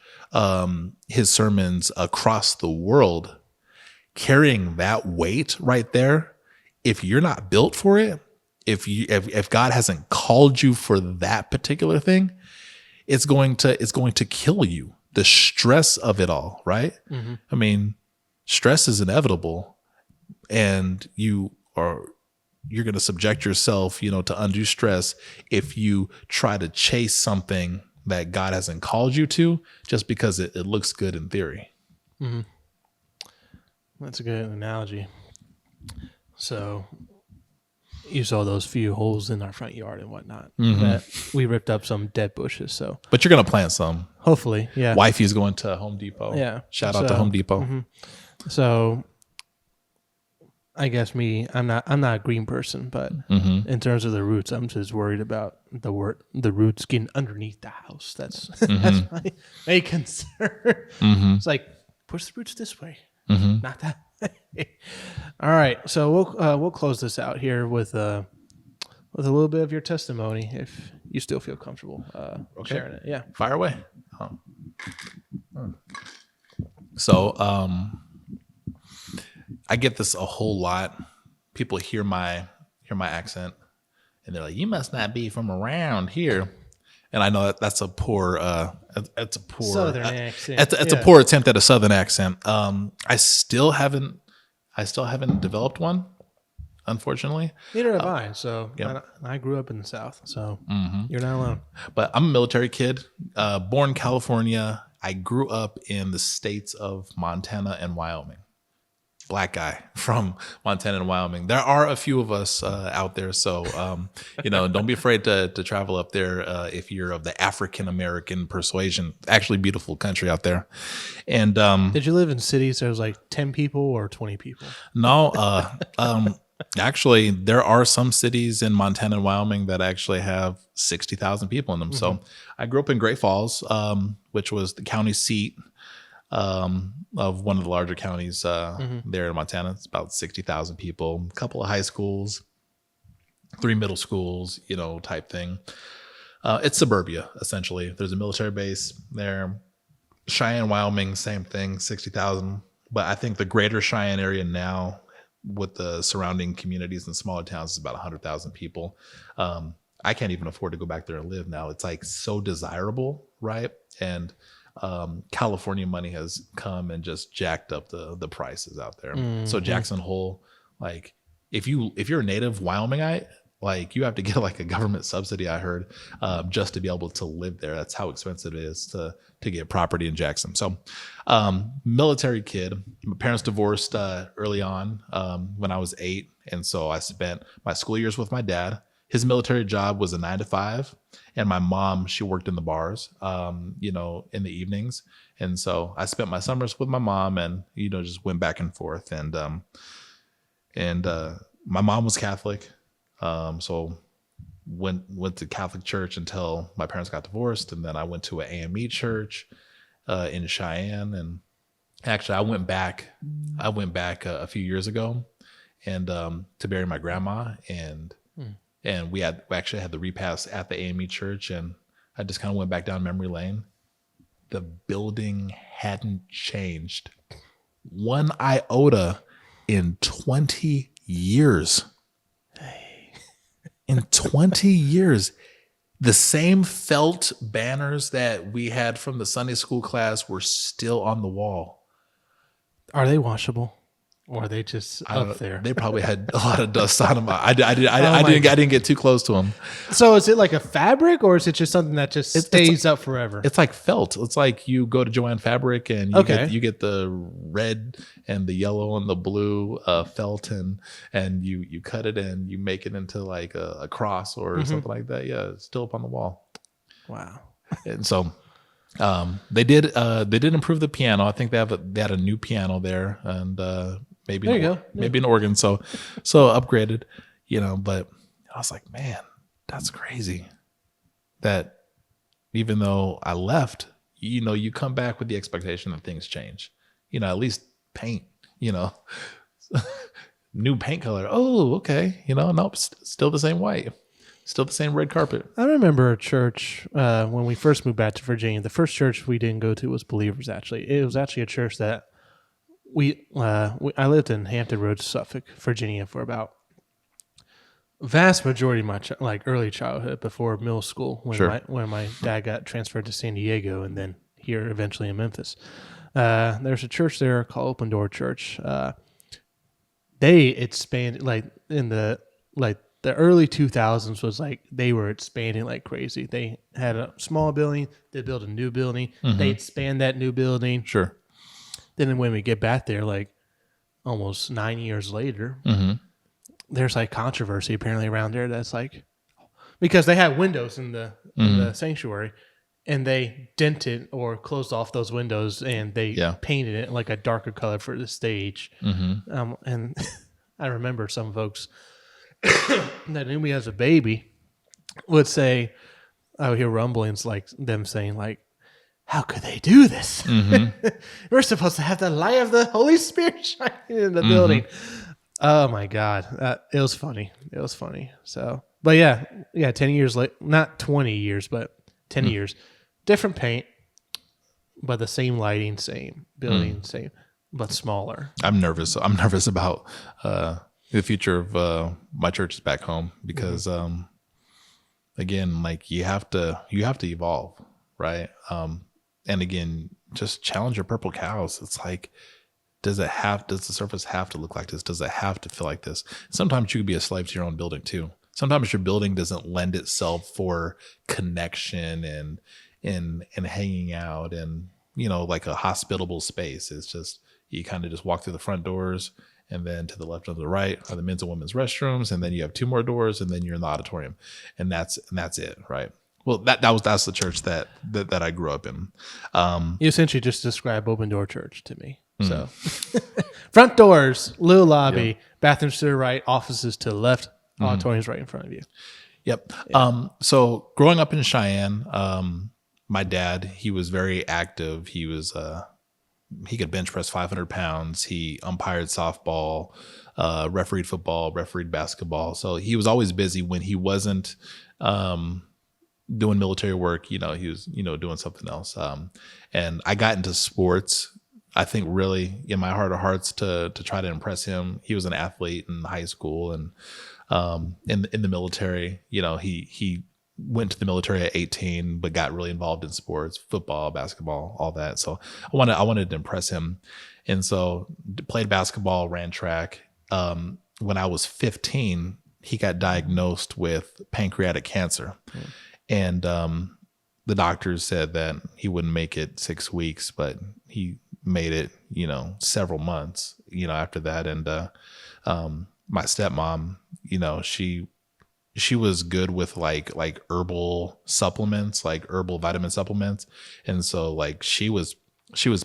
Speaker 2: his sermons across the world, carrying that weight right there. If you're not built for it, if God hasn't called you for that particular thing, it's going to kill you. The stress of it all, right? I mean, stress is inevitable, and you're going to subject yourself, to undue stress if you try to chase something that God hasn't called you to just because it looks good in theory.
Speaker 1: That's a good analogy. So you saw those few holes in our front yard and whatnot. That we ripped up some dead bushes. So,
Speaker 2: but you're going to plant some.
Speaker 1: Hopefully, yeah.
Speaker 2: Wifey's going to Home Depot.
Speaker 1: Yeah.
Speaker 2: Shout out to Home Depot.
Speaker 1: So I guess I'm not a green person, but in terms of the roots, I'm just worried about the roots getting underneath the house. That's my main concern. It's like, push the roots this way, not that way. All right, so we'll close this out here with a little bit of your testimony, if you still feel comfortable sharing it. Yeah,
Speaker 2: fire away. So, I get this a whole lot. People hear my accent and they're like, you must not be from around here. And I know that's a poor, it's a poor
Speaker 1: Southern accent.
Speaker 2: It's a poor attempt at a Southern accent. I still haven't developed one, unfortunately.
Speaker 1: Neither have I. So
Speaker 2: yeah.
Speaker 1: I grew up in the South, so you're not alone.
Speaker 2: But I'm a military kid, born in California. I grew up in the states of Montana and Wyoming. Black guy from Montana and Wyoming. There are a few of us out there, so don't be afraid to travel up there if you're of the African American persuasion. Actually, beautiful country out there. And
Speaker 1: did you live in cities that was like 10 people or 20 people?
Speaker 2: No, actually, there are some cities in Montana and Wyoming that actually have 60,000 people in them. Mm-hmm. So I grew up in Great Falls, which was the county seat of one of the larger counties there in Montana. It's about 60,000 people, a couple of high schools, 3 middle schools, type thing. It's suburbia, essentially. There's a military base there. Cheyenne, Wyoming, same thing, 60,000. But I think the greater Cheyenne area now, with the surrounding communities and smaller towns, is about 100,000 people. I can't even afford to go back there and live now. It's like so desirable, right? And California money has come and just jacked up the prices out there. Mm-hmm. So Jackson Hole, like if you're a native Wyomingite, like you have to get like a government subsidy, I heard, just to be able to live there. That's how expensive it is to get property in Jackson. So military kid. My parents divorced early on when I was 8. And so I spent my school years with my dad. His military job was a 9-to-5, and my mom, she worked in the bars, in the evenings. And so I spent my summers with my mom and, just went back and forth. And my mom was Catholic. So went to Catholic church until my parents got divorced. And then I went to an AME church, in Cheyenne. And actually I went back a few years ago and, to bury my grandma, and we actually had the repast at the AME church, and I just kind of went back down memory lane. The building hadn't changed one iota in 20 years. In 20 years, the same felt banners that we had from the Sunday school class were still on the wall.
Speaker 1: Are they washable? Or are they just up there?
Speaker 2: They probably had a lot of dust on them. I didn't get too close to them.
Speaker 1: So is it like a fabric, or is it just something that just stays up forever?
Speaker 2: It's like felt. It's like you go to Joann Fabric and you get the red and the yellow and the blue felt, and you cut it and you make it into like a cross or something like that. Yeah, it's still up on the wall.
Speaker 1: Wow.
Speaker 2: And so they did improve the piano. I think they had a new piano there, and maybe an organ. So upgraded, but I was like, man, that's crazy that even though I left, you come back with the expectation that things change, at least paint, new paint color. Oh, okay. Nope. Still the same white, still the same red carpet.
Speaker 1: I remember a church when we first moved back to Virginia. The first church we didn't go to was Believers. Actually, it was actually a church that I lived in Hampton Roads, Suffolk, Virginia, for about vast majority of my early childhood before middle school, when my dad got transferred to San Diego and then here eventually in Memphis. There's a church there called Open Door Church. They expanded in the early 2000s was they were expanding like crazy. They had a small building, they built a new building, they expand that new building.
Speaker 2: Sure.
Speaker 1: Then when we get back there, almost 9 years later, there's controversy apparently around there. That's because they had windows in the sanctuary, and they dented or closed off those windows, and they painted it like a darker color for the stage. And I remember some folks that knew me as a baby would say, I would hear rumblings them saying how could they do this? We're supposed to have the light of the Holy Spirit shining in the building. Oh my God. It was funny. So, but yeah, 10 years late, not 20 years, but 10 years, different paint, but the same lighting, same building, same, but smaller.
Speaker 2: I'm nervous about the future of my churches back home because again, like you have to evolve, right? And again, just challenge your purple cows. It's like, does the surface have to look like this? Does it have to feel like this? Sometimes you could be a slave to your own building too. Sometimes your building doesn't lend itself for connection and hanging out and, like a hospitable space. It's just, you kind of just walk through the front doors, and then to the left and to the right are the men's and women's restrooms. And then you have 2 more doors, and then you're in the auditorium, and that's it. Right. Well, that's the church that I grew up in.
Speaker 1: You essentially just described Open Door Church to me. So front doors, little lobby, bathrooms to the right, offices to the left, auditoriums right in front of you.
Speaker 2: Yep. Yeah. So growing up in Cheyenne, my dad, he was very active. He was, he could bench press 500 pounds. He umpired softball, refereed football, refereed basketball. So he was always busy. When he wasn't, doing military work, he was, doing something else. And I got into sports, I think really in my heart of hearts to try to impress him. He was an athlete in high school and, in the military, he went to the military at 18, but got really involved in sports, football, basketball, all that. So I wanted to impress him. And so played basketball, ran track. When I was 15, he got diagnosed with pancreatic cancer. And, the doctors said that he wouldn't make it 6 weeks, but he made it, several months, after that. And, my stepmom, she was good with like herbal supplements, like herbal vitamin supplements. And so like she was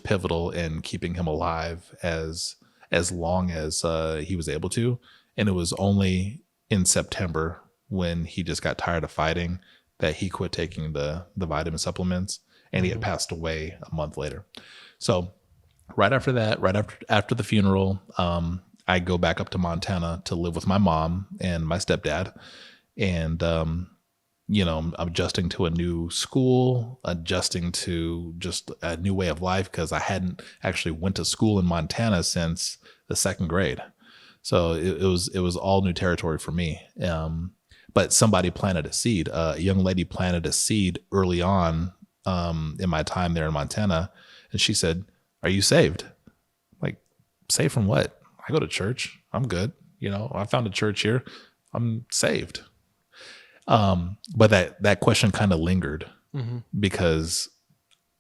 Speaker 2: pivotal in keeping him alive as long as he was able to. And it was only in September, when he just got tired of fighting, that he quit taking the vitamin supplements, and he had passed away a month later. So right after that, after the funeral, I go back up to Montana to live with my mom and my stepdad. And, I'm adjusting to a new school, adjusting to just a new way of life, because I hadn't actually went to school in Montana since the 2nd grade. So it was all new territory for me. But somebody planted a seed. A young lady planted a seed early on in my time there in Montana. And she said, "Are you saved?" Like, saved from what? I go to church. I'm good. I found a church here. I'm saved. But that question kind of lingered because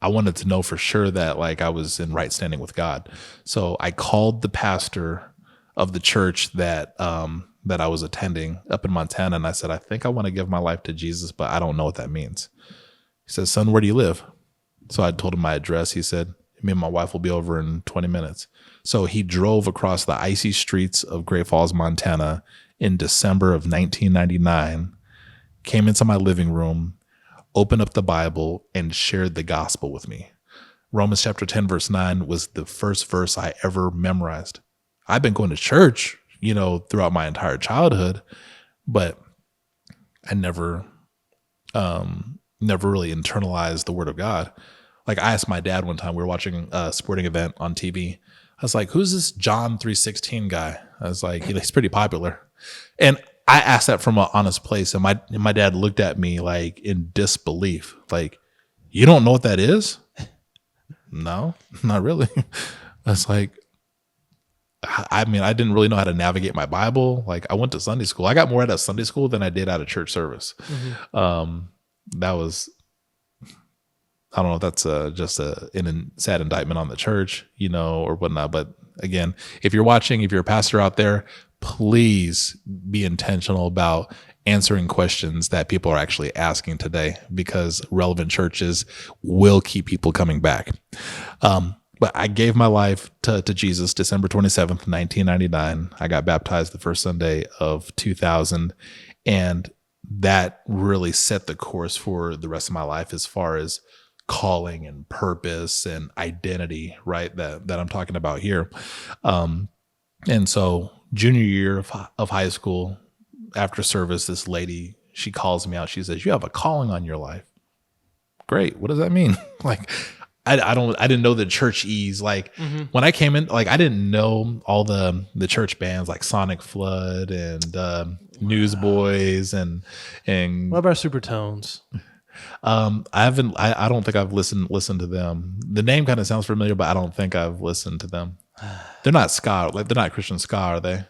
Speaker 2: I wanted to know for sure that like I was in right standing with God. So I called the pastor of the church that I was attending up in Montana, and I said, "I think I want to give my life to Jesus, but I don't know what that means." He said, "Son, where do you live?" So I told him my address. He said, "Me and my wife will be over in 20 minutes. So he drove across the icy streets of Great Falls, Montana in December of 1999, came into my living room, opened up the Bible, and shared the gospel with me. Romans chapter 10, verse 9 was the first verse I ever memorized. I've been going to church, throughout my entire childhood, but I never really internalized the word of God. Like I asked my dad one time, we were watching a sporting event on TV. I was like, "Who's this John 3:16 guy?" I was like, "He's pretty popular." And I asked that from an honest place. And my dad looked at me like in disbelief, like, "You don't know what that is?" "No, not really." I was like, I didn't really know how to navigate my Bible. Like I went to Sunday school. I got more out of Sunday school than I did out of church service. That was, I don't know if that's just a sad indictment on the church, or whatnot. But again, if you're watching, if you're a pastor out there, please be intentional about answering questions that people are actually asking today, because relevant churches will keep people coming back. But I gave my life to Jesus December 27th, 1999. I got baptized the first Sunday of 2000. And that really set the course for the rest of my life as far as calling and purpose and identity, right? That I'm talking about here. And so junior year of high school, after service, this lady, she calls me out. She says, "You have a calling on your life." Great. What does that mean? Like, I didn't know the church-ese. Like when I came in, like I didn't know all the church bands like Sonic Flood and Newsboys and
Speaker 1: What about Supertones?
Speaker 2: I don't think I've listened to them. The name kind of sounds familiar, but I don't think I've listened to them. They're not ska, like they're not Christian ska, are they?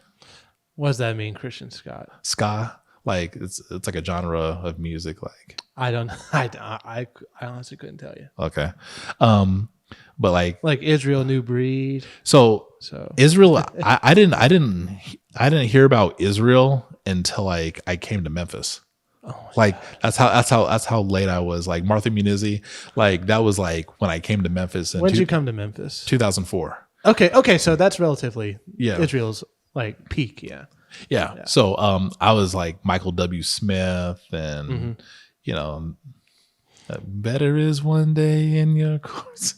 Speaker 1: What does that mean, Christian Scott?
Speaker 2: Ska, like it's like a genre of music, like
Speaker 1: I don't. I honestly couldn't tell you.
Speaker 2: okay, but like
Speaker 1: Israel New Breed.
Speaker 2: So
Speaker 1: So
Speaker 2: Israel, I didn't hear about Israel until like I came to Memphis.
Speaker 1: oh
Speaker 2: Like that's how late I was. Like Martha Munizzi, like that was like when I came to Memphis in
Speaker 1: when did you come to Memphis?
Speaker 2: 2004.
Speaker 1: Okay, so that's relatively
Speaker 2: Yeah.
Speaker 1: Israel's like peak, yeah.
Speaker 2: Yeah. So I was like Michael W. Smith and you know, better is one day in your course.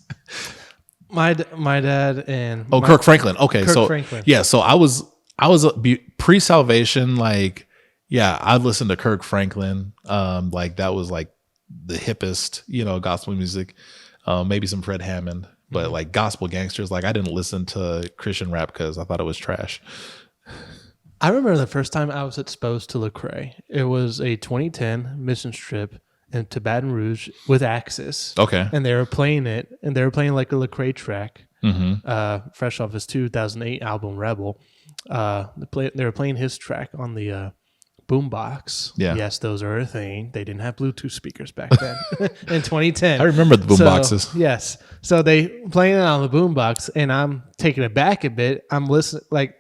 Speaker 1: My dad and
Speaker 2: Kirk Franklin. Okay,
Speaker 1: Kirk Franklin.
Speaker 2: Yeah, so I was pre-salvation, like yeah, I listened to Kirk Franklin. Like that was like the hippest, gospel music. Maybe some Fred Hammond, but like gospel gangsters. Like I didn't listen to Christian rap because I thought it was trash.
Speaker 1: I remember the first time I was exposed to Lecrae. It was a 2010 mission trip into Baton Rouge with Axis.
Speaker 2: Okay.
Speaker 1: And they were playing it, and they were playing like a Lecrae track, fresh off his 2008 album Rebel. They were playing his track on the boombox.
Speaker 2: Yeah.
Speaker 1: Yes, those are a thing. They didn't have Bluetooth speakers back then in 2010.
Speaker 2: I remember the boomboxes.
Speaker 1: So, yes. So they playing it on the boombox, and I'm taking it back a bit. I'm listening, like,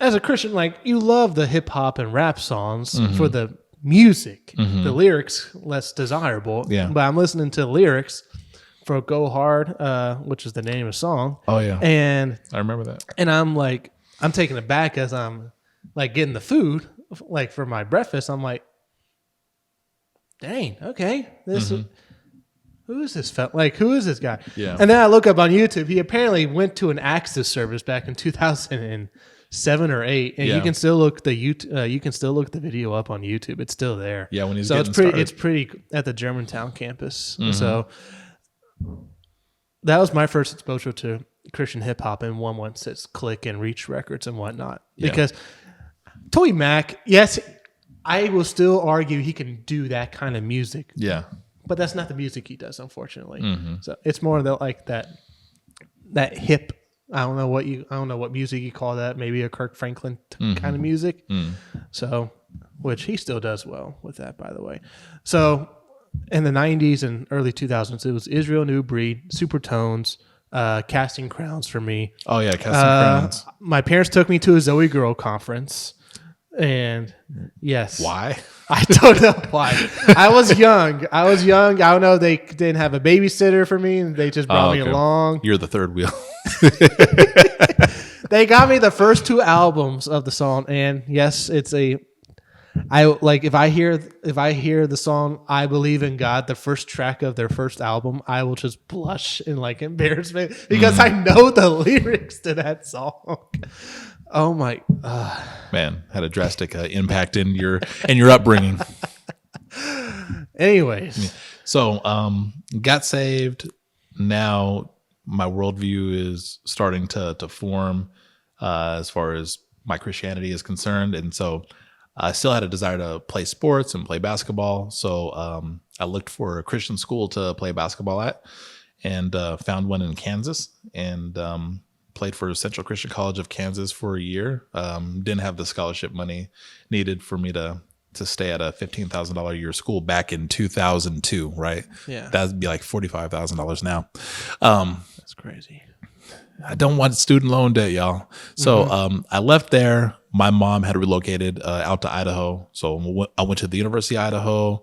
Speaker 1: as a Christian, like, you love the hip hop and rap songs for the music, the lyrics less desirable.
Speaker 2: Yeah.
Speaker 1: But I'm listening to the lyrics for Go Hard, which is the name of the song.
Speaker 2: Oh yeah.
Speaker 1: And
Speaker 2: I remember that.
Speaker 1: and I'm like, I'm taking it back as I'm like getting the food, like for my breakfast. I'm like, dang, okay, this who is this fella? Like, who is this guy?
Speaker 2: Yeah.
Speaker 1: And then I look up on YouTube. He apparently went to an Axis service back in 2007 or 8, and
Speaker 2: Yeah.
Speaker 1: you can still look the video up on YouTube. It's still there.
Speaker 2: Yeah, when he's
Speaker 1: so
Speaker 2: getting
Speaker 1: it's pretty.
Speaker 2: started.
Speaker 1: It's pretty at the Germantown campus. So that was my first exposure to Christian hip hop, and one once it's Click and Reach Records and whatnot.
Speaker 2: Yeah.
Speaker 1: Because Toby Mac, yes, I will still argue he can do that kind of music,
Speaker 2: Yeah.
Speaker 1: but that's not the music he does, unfortunately. So it's more like that hip. I don't know what music you call that. Maybe a Kirk Franklin kind of music. So, which he still does well with that, by the way. So, in the 90s and early 2000s, it was Israel New Breed, Supertones, Casting Crowns for me.
Speaker 2: Oh yeah, Casting Crowns.
Speaker 1: My parents took me to a Zoe Girl conference, and yes,
Speaker 2: Why?
Speaker 1: I don't know why. I was young. I don't know. They didn't have a babysitter for me, and they just brought me along.
Speaker 2: You're the third wheel.
Speaker 1: They got me the first 2 albums of the song, and yes, if I hear the song "I Believe in God," the first track of their first album, I will just blush in like embarrassment because I know the lyrics to that song. Oh my,
Speaker 2: Man, had a drastic impact in your upbringing.
Speaker 1: anyways,
Speaker 2: So, got saved. Now my worldview is starting to form as far as my Christianity is concerned, and so I still had a desire to play sports and play basketball. So I looked for a Christian school to play basketball at, and found one in Kansas, and played for Central Christian College of Kansas for a year. Didn't have the scholarship money needed for me to stay at a $15,000 a year school back in 2002, right?
Speaker 1: Yeah.
Speaker 2: That'd be like $45,000 now.
Speaker 1: that's crazy.
Speaker 2: I don't want student loan debt, y'all. So I left there. My mom had relocated out to Idaho. So I went to the University of Idaho.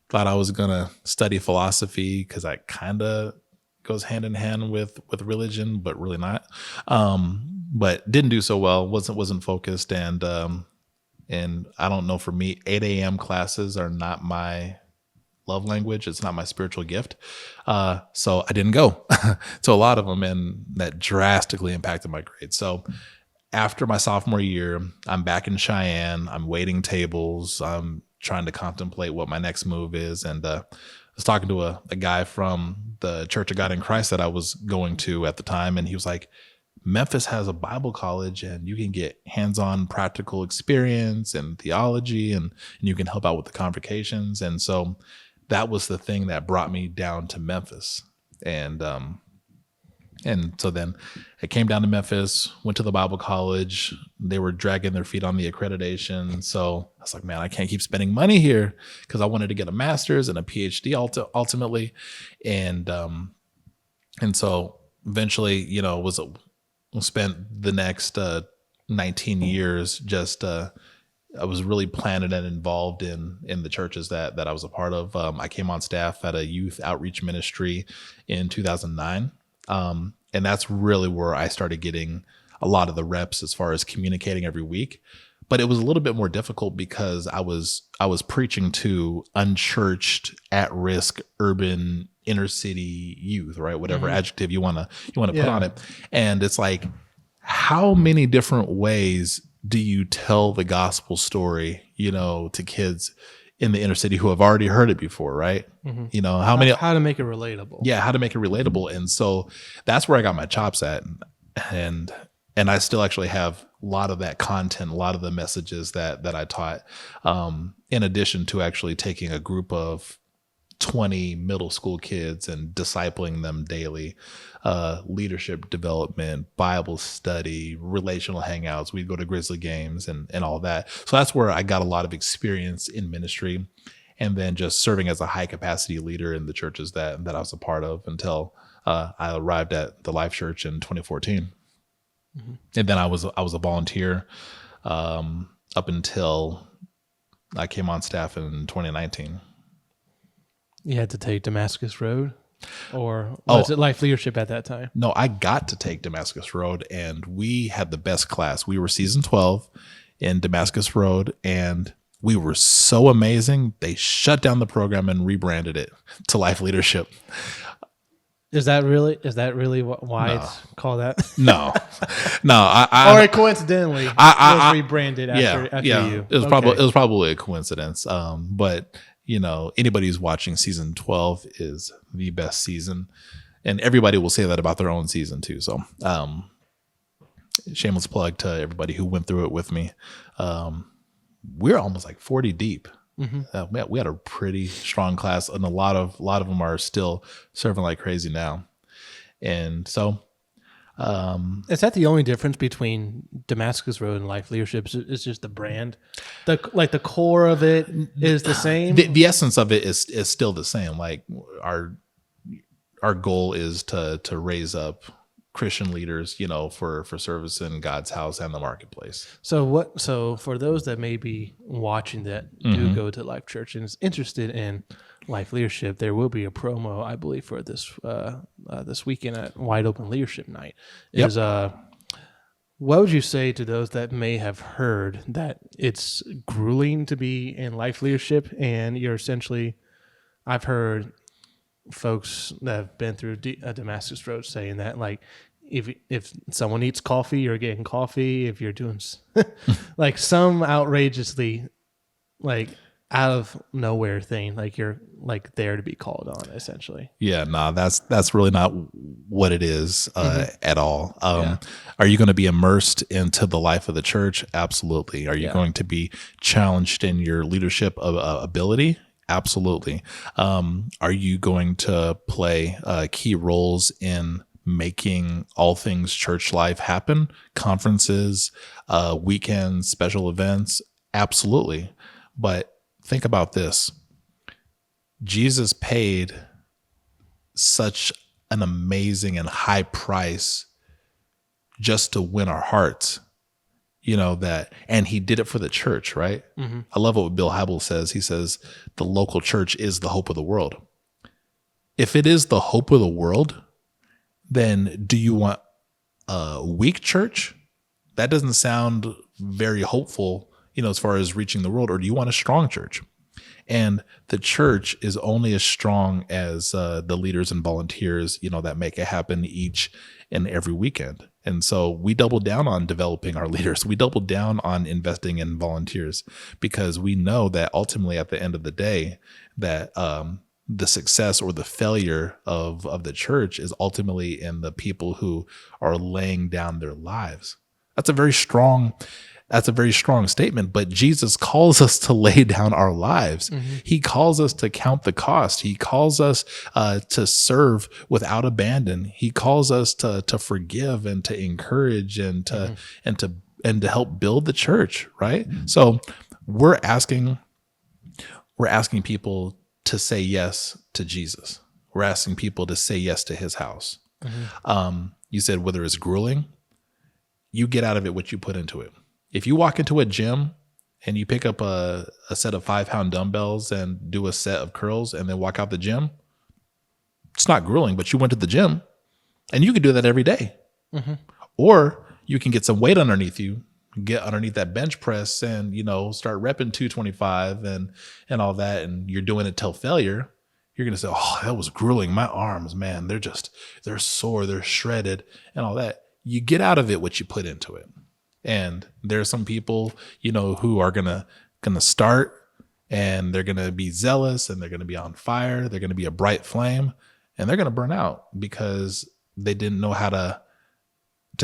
Speaker 2: Thought I was going to study philosophy because I kind of goes hand in hand with religion, but really not. But didn't do so well. Wasn't focused. And I don't know, for me, 8 a.m. classes are not my love language. It's not my spiritual gift. So I didn't go to a lot of them, and that drastically impacted my grades. So after my sophomore year, I'm back in Cheyenne. I'm waiting tables. I'm trying to contemplate what my next move is. And was talking to a guy from the Church of God in Christ that I was going to at the time, and he was like, Memphis has a Bible college and you can get hands-on practical experience and theology, and you can help out with the convocations. And so that was the thing that brought me down to Memphis. And so then I came down to Memphis, went to the Bible college. They were dragging their feet on the accreditation. So I was like, man, I can't keep spending money here, because I wanted to get a master's and a PhD ultimately. And so eventually, you know, spent the next 19 years just I was really planted and involved in the churches that I was a part of. I came on staff at a youth outreach ministry in 2009. And that's really where I started getting a lot of the reps as far as communicating every week. But it was a little bit more difficult because I was preaching to unchurched, at-risk, urban, inner city youth, right? Whatever adjective you want to put on it. And it's like, how many different ways do you tell the gospel story, you know, to kids in the inner city who have already heard it before, right? You know, how
Speaker 1: to make it relatable.
Speaker 2: Yeah, how to make it relatable. And so that's where I got my chops at. And I still actually have a lot of that content, a lot of the messages that I taught, in addition to actually taking a group of 20 middle school kids and discipling them daily, leadership development, Bible study, relational hangouts. We'd go to Grizzly games and all that. So that's where I got a lot of experience in ministry, and then just serving as a high capacity leader in the churches that I was a part of until I arrived at the Life Church in 2014. And then I was a volunteer up until I came on staff in 2019.
Speaker 1: You had to take Damascus Road, or was it Life Leadership at that time?
Speaker 2: No, I got to take Damascus Road, and we had the best class. We were season 12 in Damascus Road, and we were so amazing. They shut down the program and rebranded it to Life Leadership.
Speaker 1: Is that really why it's called that?
Speaker 2: No.
Speaker 1: Or coincidentally, it was rebranded after you.
Speaker 2: It was probably a coincidence. But you know, anybody who's watching season 12 is the best season, and everybody will say that about their own season too. So, shameless plug to everybody who went through it with me. We're almost like 40 deep. We had a pretty strong class, and a lot of them are still serving like crazy now. And so,
Speaker 1: is that the only difference between Damascus Road and Life Leadership? Is just the brand, the core of it is the same.
Speaker 2: The essence of it is still the same. Like our goal is to raise up Christian leaders, you know, for service in God's house and the marketplace.
Speaker 1: So for those that may be watching that do go to Life Church and is interested in Life Leadership, there will be a promo, I believe, for this this weekend at Wide Open Leadership Night. What would you say to those that may have heard that it's grueling to be in Life Leadership, and you're essentially, I've heard folks that have been through Damascus Road saying that, like, if someone eats coffee, you're getting coffee. If you're doing like some outrageously, like, out of nowhere thing, like you're like there to be called on, essentially.
Speaker 2: Yeah, no, that's really not what it is at all. Are you going to be immersed into the life of the church? Absolutely. Are you going to be challenged in your leadership ability? Absolutely. Are you going to play key roles in making all things church life happen? Conferences, weekends, special events? Absolutely. But think about this. Jesus paid such an amazing and high price just to win our hearts, you know, and he did it for the church, right? I love what Bill Hybels says. He says, the local church is the hope of the world. If it is the hope of the world, then do you want a weak church? That doesn't sound very hopeful, you know, as far as reaching the world. Or do you want a strong church? And the church is only as strong as the leaders and volunteers, you know, that make it happen each and every weekend. And so we double down on developing our leaders. We double down on investing in volunteers, because we know that ultimately at the end of the day that the success or the failure of the church is ultimately in the people who are laying down their lives. That's a very strong statement, but Jesus calls us to lay down our lives. He calls us to count the cost. He calls us to serve without abandon. He calls us to forgive and to encourage and to help build the church, right? So we're asking people to say yes to Jesus. We're asking people to say yes to his house. You said whether it's grueling, you get out of it what you put into it. If you walk into a gym and you pick up a set of 5-pound dumbbells and do a set of curls and then walk out the gym, it's not grueling, but you went to the gym, and you can do that every day. Or you can get some weight underneath you, get underneath that bench press and, start repping 225 and all that. And you're doing it till failure. You're going to say, oh, that was grueling. My arms, man, they're sore, they're shredded and all that. You get out of it what you put into it. And there's some people, who are gonna start, and they're gonna be zealous, and they're gonna be on fire. They're gonna be a bright flame, and they're gonna burn out because they didn't know how to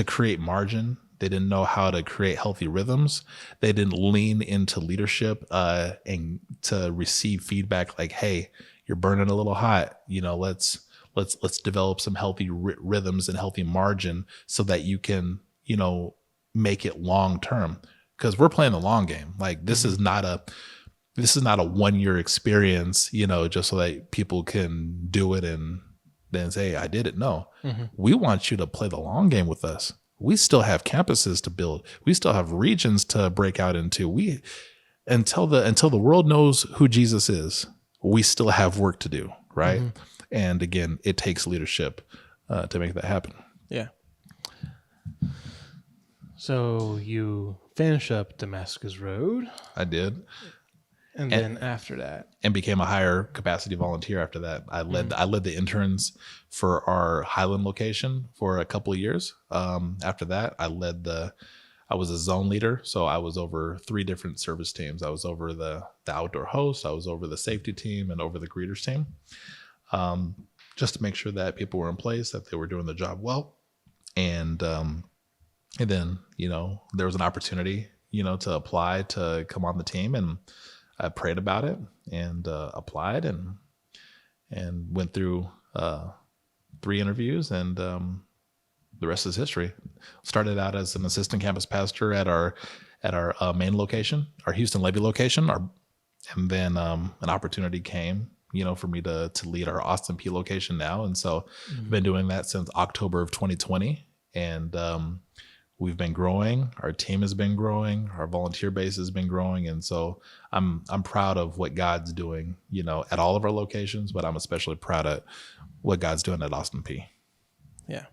Speaker 2: create margin. They didn't know how to create healthy rhythms. They didn't lean into leadership and to receive feedback like, "Hey, you're burning a little hot. Let's develop some healthy rhythms and healthy margin so that you can, make it long term," because we're playing the long game. Like this is not a 1-year experience, just so that people can do it and then say, I did it. No, we want you to play the long game with us. We still have campuses to build. We still have regions to break out into. Until the world knows who Jesus is, we still have work to do. Right. And again, it takes leadership to make that happen.
Speaker 1: Yeah. So you finish up Damascus Road.
Speaker 2: I did.
Speaker 1: And then after that,
Speaker 2: and became a higher capacity volunteer after that. I led the interns for our Highland location for a couple of years. After that, I was a zone leader. So I was over 3 different service teams. I was over the outdoor host, I was over the safety team, and over the greeters team. Just to make sure that people were in place, that they were doing the job well. And then, there was an opportunity, to apply to come on the team, and I prayed about it and applied and went through 3 interviews, and the rest is history. Started out as an assistant campus pastor at our main location, our Houston Levy location, and then an opportunity came, for me to lead our Austin P location now, and so I've been doing that since October of 2020, and we've been growing. Our team has been growing. Our volunteer base has been growing. And so I'm proud of what God's doing, at all of our locations, but I'm especially proud of what God's doing at Austin P.
Speaker 1: Yeah.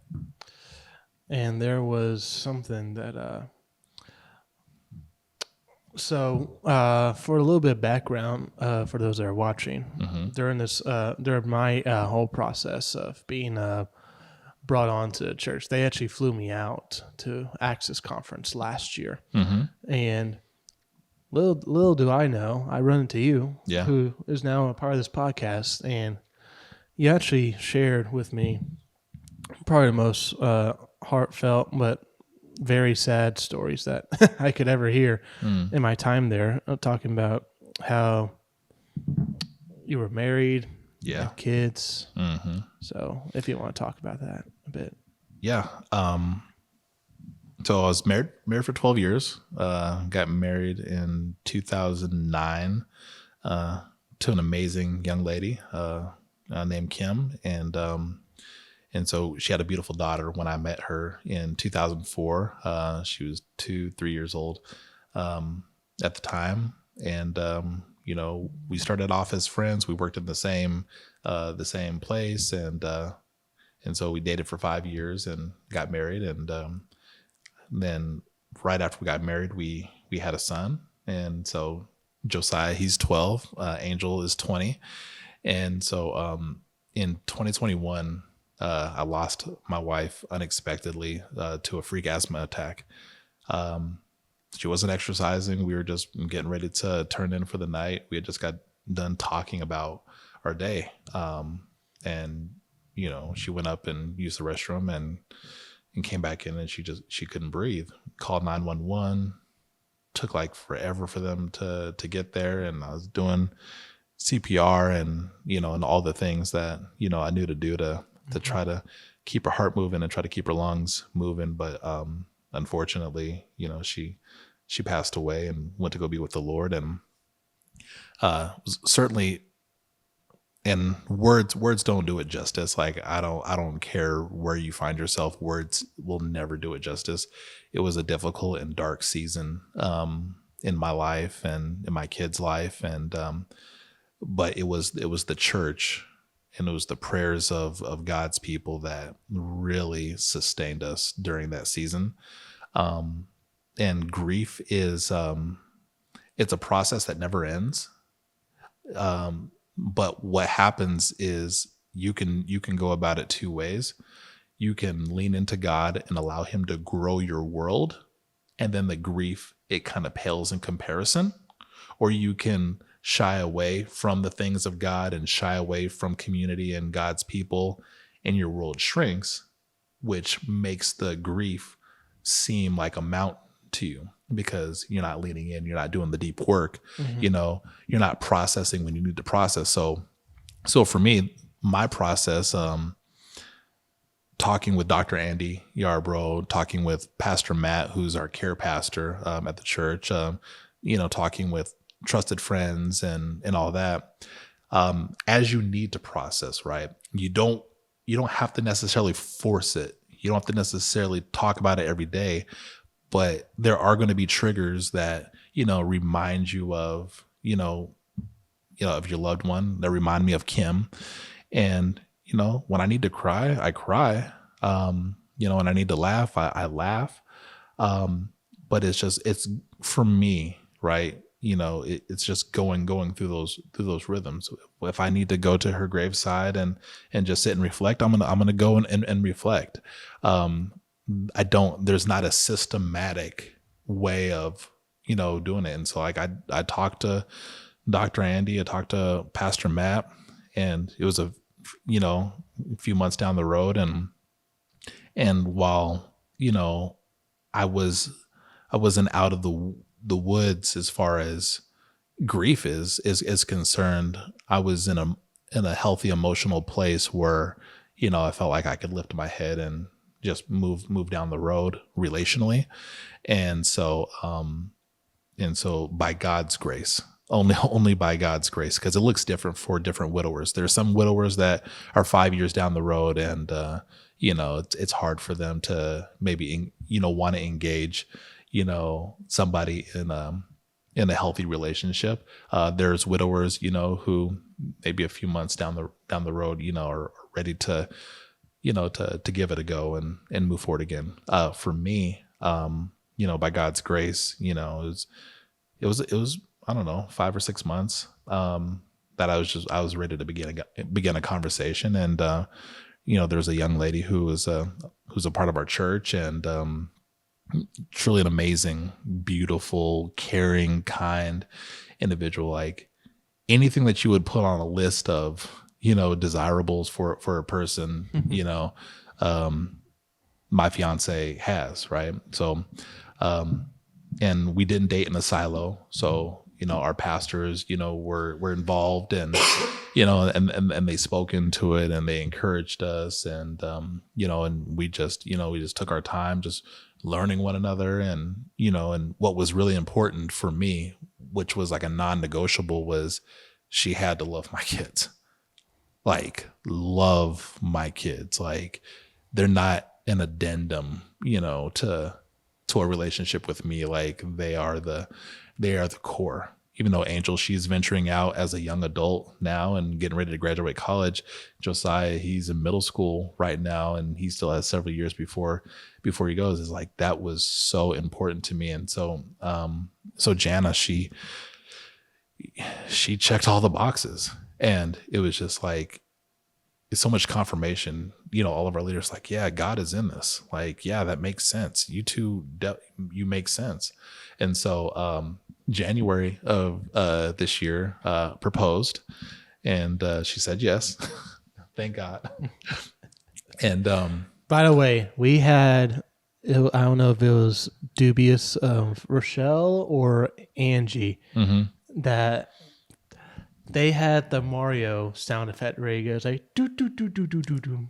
Speaker 1: And there was something that, for a little bit of background, for those that are watching, during my whole process of being brought on to church, they actually flew me out to Access Conference last year. And little do I know, I run into you, who is now a part of this podcast, and you actually shared with me probably the most heartfelt but very sad stories that I could ever hear in my time there, talking about how you were married, had kids. So if you want to talk about that a bit.
Speaker 2: Yeah. So I was married for 12 years, got married in 2009 to an amazing young lady named Kim. And so she had a beautiful daughter when I met her in 2004. She was 2-3 years old at the time. And, we started off as friends. We worked in the same place. And so we dated for 5 years and got married. And then right after we got married, we had a son. And so Josiah, he's 12. Angel is 20. And so in 2021, I lost my wife unexpectedly to a freak asthma attack. She wasn't exercising. We were just getting ready to turn in for the night. We had just got done talking about our day. And, she went up and used the restroom and came back in, and she couldn't breathe. Called 911. Took like forever for them to get there. And I was doing CPR and, and all the things that, I knew to do to try to keep her heart moving and try to keep her lungs moving. But, unfortunately, she passed away and went to go be with the Lord. And, certainly, and words don't do it justice. Like, I don't care where you find yourself. Words will never do it justice. It was a difficult and dark season, in my life and in my kids' life. And, but it was the church and it was the prayers of God's people that really sustained us during that season. And grief is, it's a process that never ends. But what happens is you can go about it two ways. You can lean into God and allow him to grow your world. And then the grief, it kind of pales in comparison. Or you can shy away from the things of God and shy away from community and God's people, and your world shrinks, which makes the grief seem like a mountain to you because you're not leaning in, you're not doing the deep work, you're not processing when you need to process. So for me, my process, talking with Dr. Andy Yarbrough, talking with Pastor Matt, who's our care pastor at the church, talking with trusted friends and all that, as you need to process, right? You don't have to necessarily force it. You don't have to necessarily talk about it every day, but there are going to be triggers that, remind you of, of your loved one, that remind me of Kim. And, when I need to cry, I cry. When I need to laugh, I laugh. But it's for me, right? It's just going through those rhythms. If I need to go to her graveside and just sit and reflect, I'm gonna go and reflect. There's not a systematic way of, doing it. And so like I talked to Dr. Andy, I talked to Pastor Matt, and it was a few months down the road. And while, I wasn't out of the woods as far as grief is concerned, I was in a healthy emotional place where, I felt like I could lift my head and just move down the road relationally. And so by God's grace, only by God's grace, because it looks different for different widowers. There's some widowers that are 5 years down the road and, it's hard for them to maybe, want to engage, somebody in a healthy relationship. There's widowers, who maybe a few months down the road, are ready to, to give it a go and move forward again. For me, by God's grace, it was I don't know, 5 or 6 months, that I was ready to begin a conversation. And, there's a young lady who's a part of our church, and, truly an amazing, beautiful, caring, kind individual. Like anything that you would put on a list of, desirables for a person, my fiance has, right? So, and we didn't date in a silo. So, our pastors, were involved, and, and they spoke into it, and they encouraged us, and, and we just took our time just learning one another. And, and what was really important for me, which was like a non-negotiable, was she had to love my kids. Like, love my kids. Like, they're not an addendum, to a relationship with me. Like, they are the core. Even though Angel, she's venturing out as a young adult now and getting ready to graduate college. Josiah, he's in middle school right now, and he still has several years before he goes. Is like, that was so important to me. And so, Jana, she checked all the boxes, and it was just like, it's so much confirmation. All of our leaders, like, yeah, God is in this. Like, yeah, that makes sense. You two, you make sense. And so, January of this year, proposed, And she said yes. Thank God. And
Speaker 1: By the way, we had, I don't know if it was dubious Rochelle or Angie, that they had the Mario sound effect ready to go. It's like, do, do, do, do, do, do, do.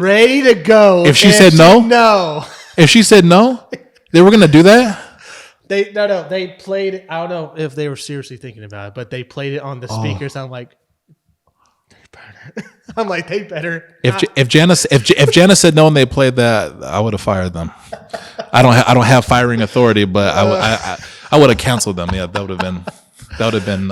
Speaker 1: Ready to go.
Speaker 2: If she said no?
Speaker 1: No.
Speaker 2: If she said no, they were going to do that?
Speaker 1: They played it. I don't know if they were seriously thinking about it, but they played it on the speakers. I'm like, they better.
Speaker 2: If Janice said no and they played that, I would have fired them. I don't have firing authority, but I would have canceled them. Yeah, that would have been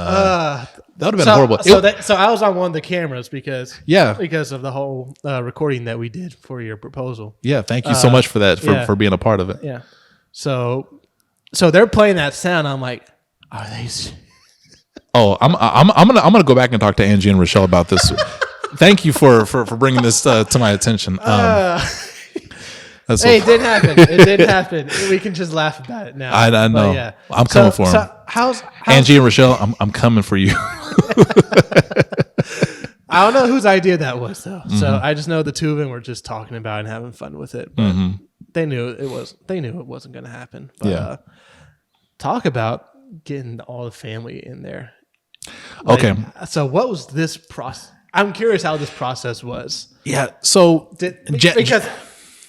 Speaker 2: horrible.
Speaker 1: So I was on one of the cameras because of the whole recording that we did for your proposal.
Speaker 2: Yeah, thank you so much for that for being a part of it.
Speaker 1: Yeah. So they're playing that sound. I'm like, are they?
Speaker 2: Oh, I'm gonna go back and talk to Angie and Rochelle about this. Thank you for bringing this to my attention.
Speaker 1: It didn't happen. It didn't happen. We can just laugh about it now.
Speaker 2: I know. But yeah. I'm coming for them.
Speaker 1: How's
Speaker 2: Angie and Rochelle? I'm coming for you.
Speaker 1: I don't know whose idea that was though. So I just know the two of them were just talking about it and having fun with it. But they knew it wasn't going to happen. But talk about getting all the family in there.
Speaker 2: Okay.
Speaker 1: So what was this process? I'm curious how this process was.
Speaker 2: Yeah. So
Speaker 1: because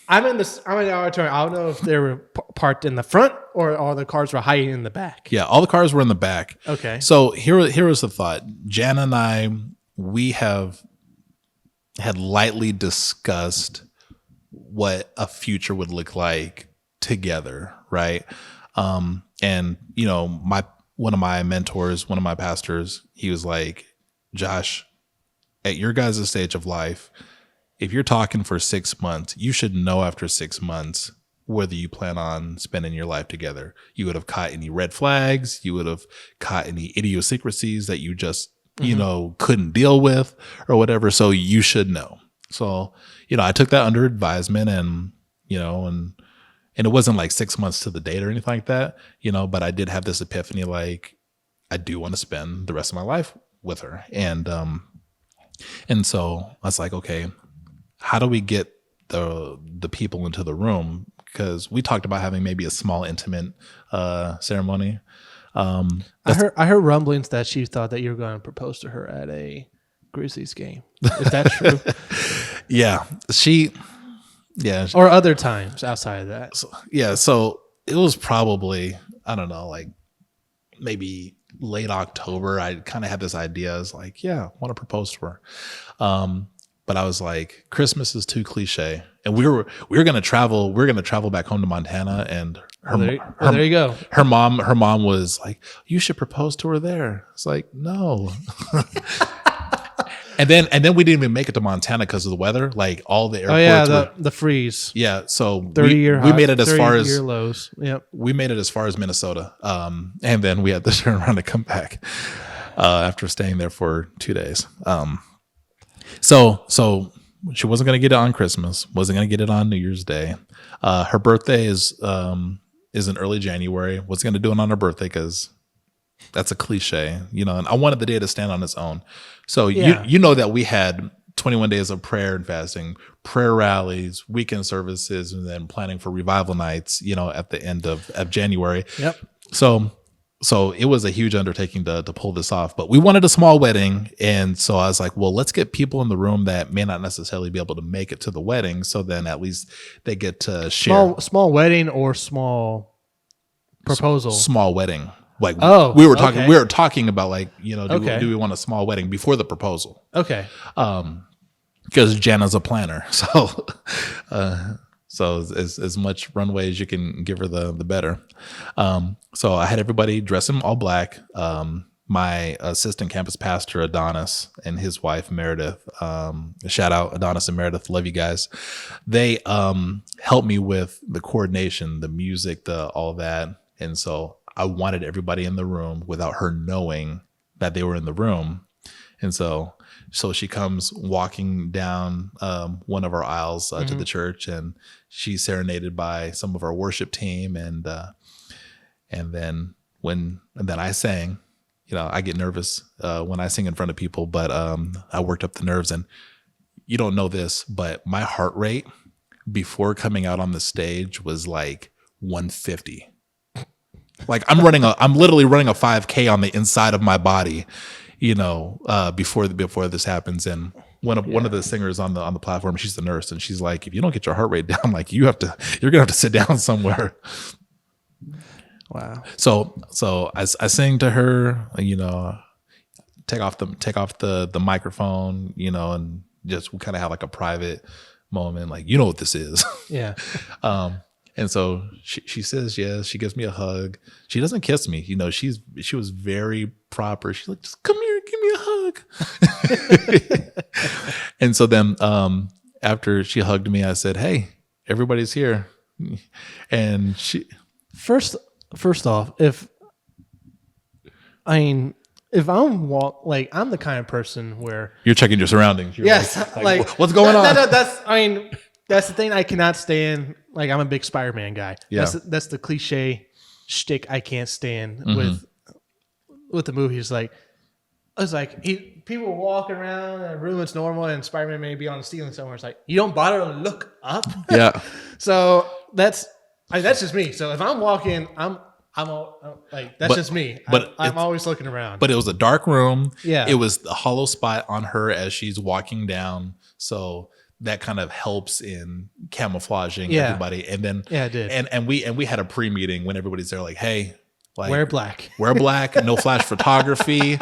Speaker 1: I'm in the auditorium. I don't know if they were parked in the front or all the cars were hiding in the back.
Speaker 2: Yeah, all the cars were in the back.
Speaker 1: Okay.
Speaker 2: So here was the thought. Jan and I, we had lightly discussed what a future would look like together, right? And one of my mentors, one of my pastors, he was like, Josh, at your guys' stage of life, if you're talking for 6 months, you should know after 6 months whether you plan on spending your life together. You would have caught any red flags. You would have caught any idiosyncrasies that you just, couldn't deal with or whatever. So you should know. So, I took that under advisement and it wasn't like 6 months to the date or anything like that, but I did have this epiphany, like I do want to spend the rest of my life with her. And so I was like, okay, how do we get the people into the room? Because we talked about having maybe a small intimate ceremony.
Speaker 1: I heard rumblings that she thought that you were going to propose to her at a Grizzlies game. Is that true?
Speaker 2: Yeah.
Speaker 1: Or other times outside of that.
Speaker 2: So it was probably, I don't know, like maybe late October. I kind of had this idea. I was like, I want to propose to her. But I was like, Christmas is too cliche. And we were going to travel. We were going to travel back home to Montana. And
Speaker 1: there you go.
Speaker 2: Her mom was like, you should propose to her there. It's like, no. And then we didn't even make it to Montana because of the weather. Like all the airports.
Speaker 1: The freeze.
Speaker 2: Yeah. So
Speaker 1: 30-year
Speaker 2: we made it as far as
Speaker 1: 30-year lows. Yep.
Speaker 2: We made it as far as Minnesota. And then we had to turn around and come back after staying there for 2 days. So she wasn't going to get it on Christmas, wasn't going to get it on New Year's Day. Her birthday is in early January. Wasn't going to do it on her birthday because that's a cliche, and I wanted the day to stand on its own. So you know that we had 21 days of prayer and fasting, prayer rallies, weekend services, and then planning for revival nights, at the end of January.
Speaker 1: Yep.
Speaker 2: So it was a huge undertaking to pull this off, but we wanted a small wedding. And so I was like, well, let's get people in the room that may not necessarily be able to make it to the wedding. So then at least they get to share.
Speaker 1: Small wedding or small proposal?
Speaker 2: Small wedding. Like
Speaker 1: we
Speaker 2: were talking about like, do we want a small wedding before the proposal?
Speaker 1: Okay.
Speaker 2: Because Jana's a planner. So as much runway as you can give her, the better. So I had everybody dress in all black. My assistant campus pastor, Adonis, and his wife, Meredith, shout out Adonis and Meredith. Love you guys. They helped me with the coordination, the music, all that. And so I wanted everybody in the room without her knowing that they were in the room. And so she comes walking down one of our aisles to the church, and she's serenaded by some of our worship team, and then I sang, I get nervous when I sing in front of people, but I worked up the nerves. And you don't know this, but my heart rate before coming out on the stage was like 150. Like I'm literally running a 5K on the inside of my body, before this happens. And one of the singers on the platform, she's the nurse, and she's like, if you don't get your heart rate down, like you're gonna have to sit down somewhere.
Speaker 1: Wow.
Speaker 2: So I sing to her, take off the microphone, and just we kind of have like a private moment, like, what this is.
Speaker 1: Yeah.
Speaker 2: And so she says yes. She gives me a hug. She doesn't kiss me. She was very proper. She's like, just come here, give me a hug. And so then after she hugged me, I said, hey, everybody's here. And she
Speaker 1: First off, if I'm I'm the kind of person where
Speaker 2: you're checking your surroundings. You're
Speaker 1: yes,
Speaker 2: what's going on?
Speaker 1: That's the thing I cannot stand. Like, I'm a big Spider-Man guy.
Speaker 2: Yeah.
Speaker 1: That's the cliche shtick I can't stand with the movie. It's like people walking around in a room that's normal, and Spider-Man may be on the ceiling somewhere. It's like, you don't bother to look up.
Speaker 2: Yeah.
Speaker 1: So that's just me. So if I'm walking, that's just me.
Speaker 2: But
Speaker 1: I'm always looking around.
Speaker 2: But it was a dark room.
Speaker 1: Yeah.
Speaker 2: It was a hollow spot on her as she's walking down. So that kind of helps in camouflaging everybody. And then
Speaker 1: it did.
Speaker 2: And we had a pre-meeting when everybody's there, like, hey, like,
Speaker 1: wear black.
Speaker 2: No flash photography.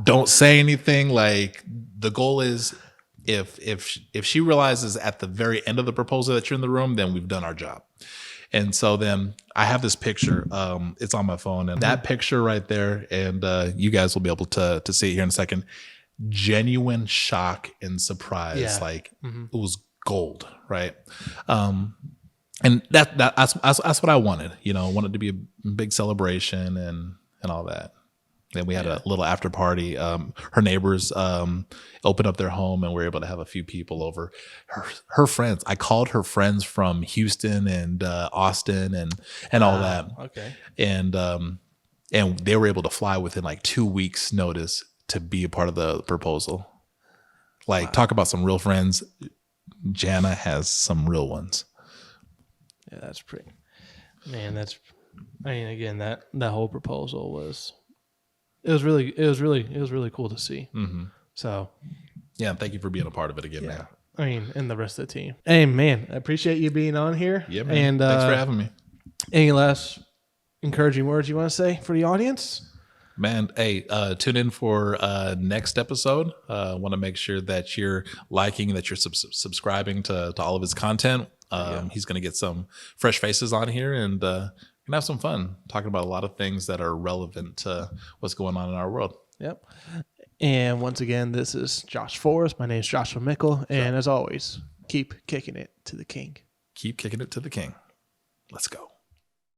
Speaker 2: Don't say anything. Like, the goal is if she realizes at the very end of the proposal that you're in the room, then we've done our job. And so then I have this picture. It's on my phone, and that picture right there, and you guys will be able to see it here in a second. Genuine shock and surprise.
Speaker 1: Yeah.
Speaker 2: Like, it was gold, right? And that's what I wanted. I wanted to be a big celebration and all that. Then we had a little after party. Her neighbors opened up their home, and we were able to have a few people over. Her friends. I called her friends from Houston and Austin and all that.
Speaker 1: Okay.
Speaker 2: And they were able to fly within like 2 weeks' notice to be a part of the proposal. Like, talk about some real friends. Jana has some real ones.
Speaker 1: Yeah, that's pretty. Man, again, that whole proposal was. It was really cool to see. Mm-hmm. So,
Speaker 2: yeah, thank you for being a part of it again, man.
Speaker 1: And the rest of the team. Hey, man, I appreciate you being on here.
Speaker 2: Yeah, man.
Speaker 1: And
Speaker 2: thanks for having me.
Speaker 1: Any last encouraging words you want to say for the audience?
Speaker 2: Man, hey, tune in for next episode. Want to make sure that you're liking, that you're subscribing to all of his content. He's going to get some fresh faces on here, and gonna have some fun talking about a lot of things that are relevant to what's going on in our world.
Speaker 1: Yep. And once again, this is Josh Forbes. My name is Joshua Mickle. And as always, keep kicking it to the king.
Speaker 2: Keep kicking it to the king. Let's go.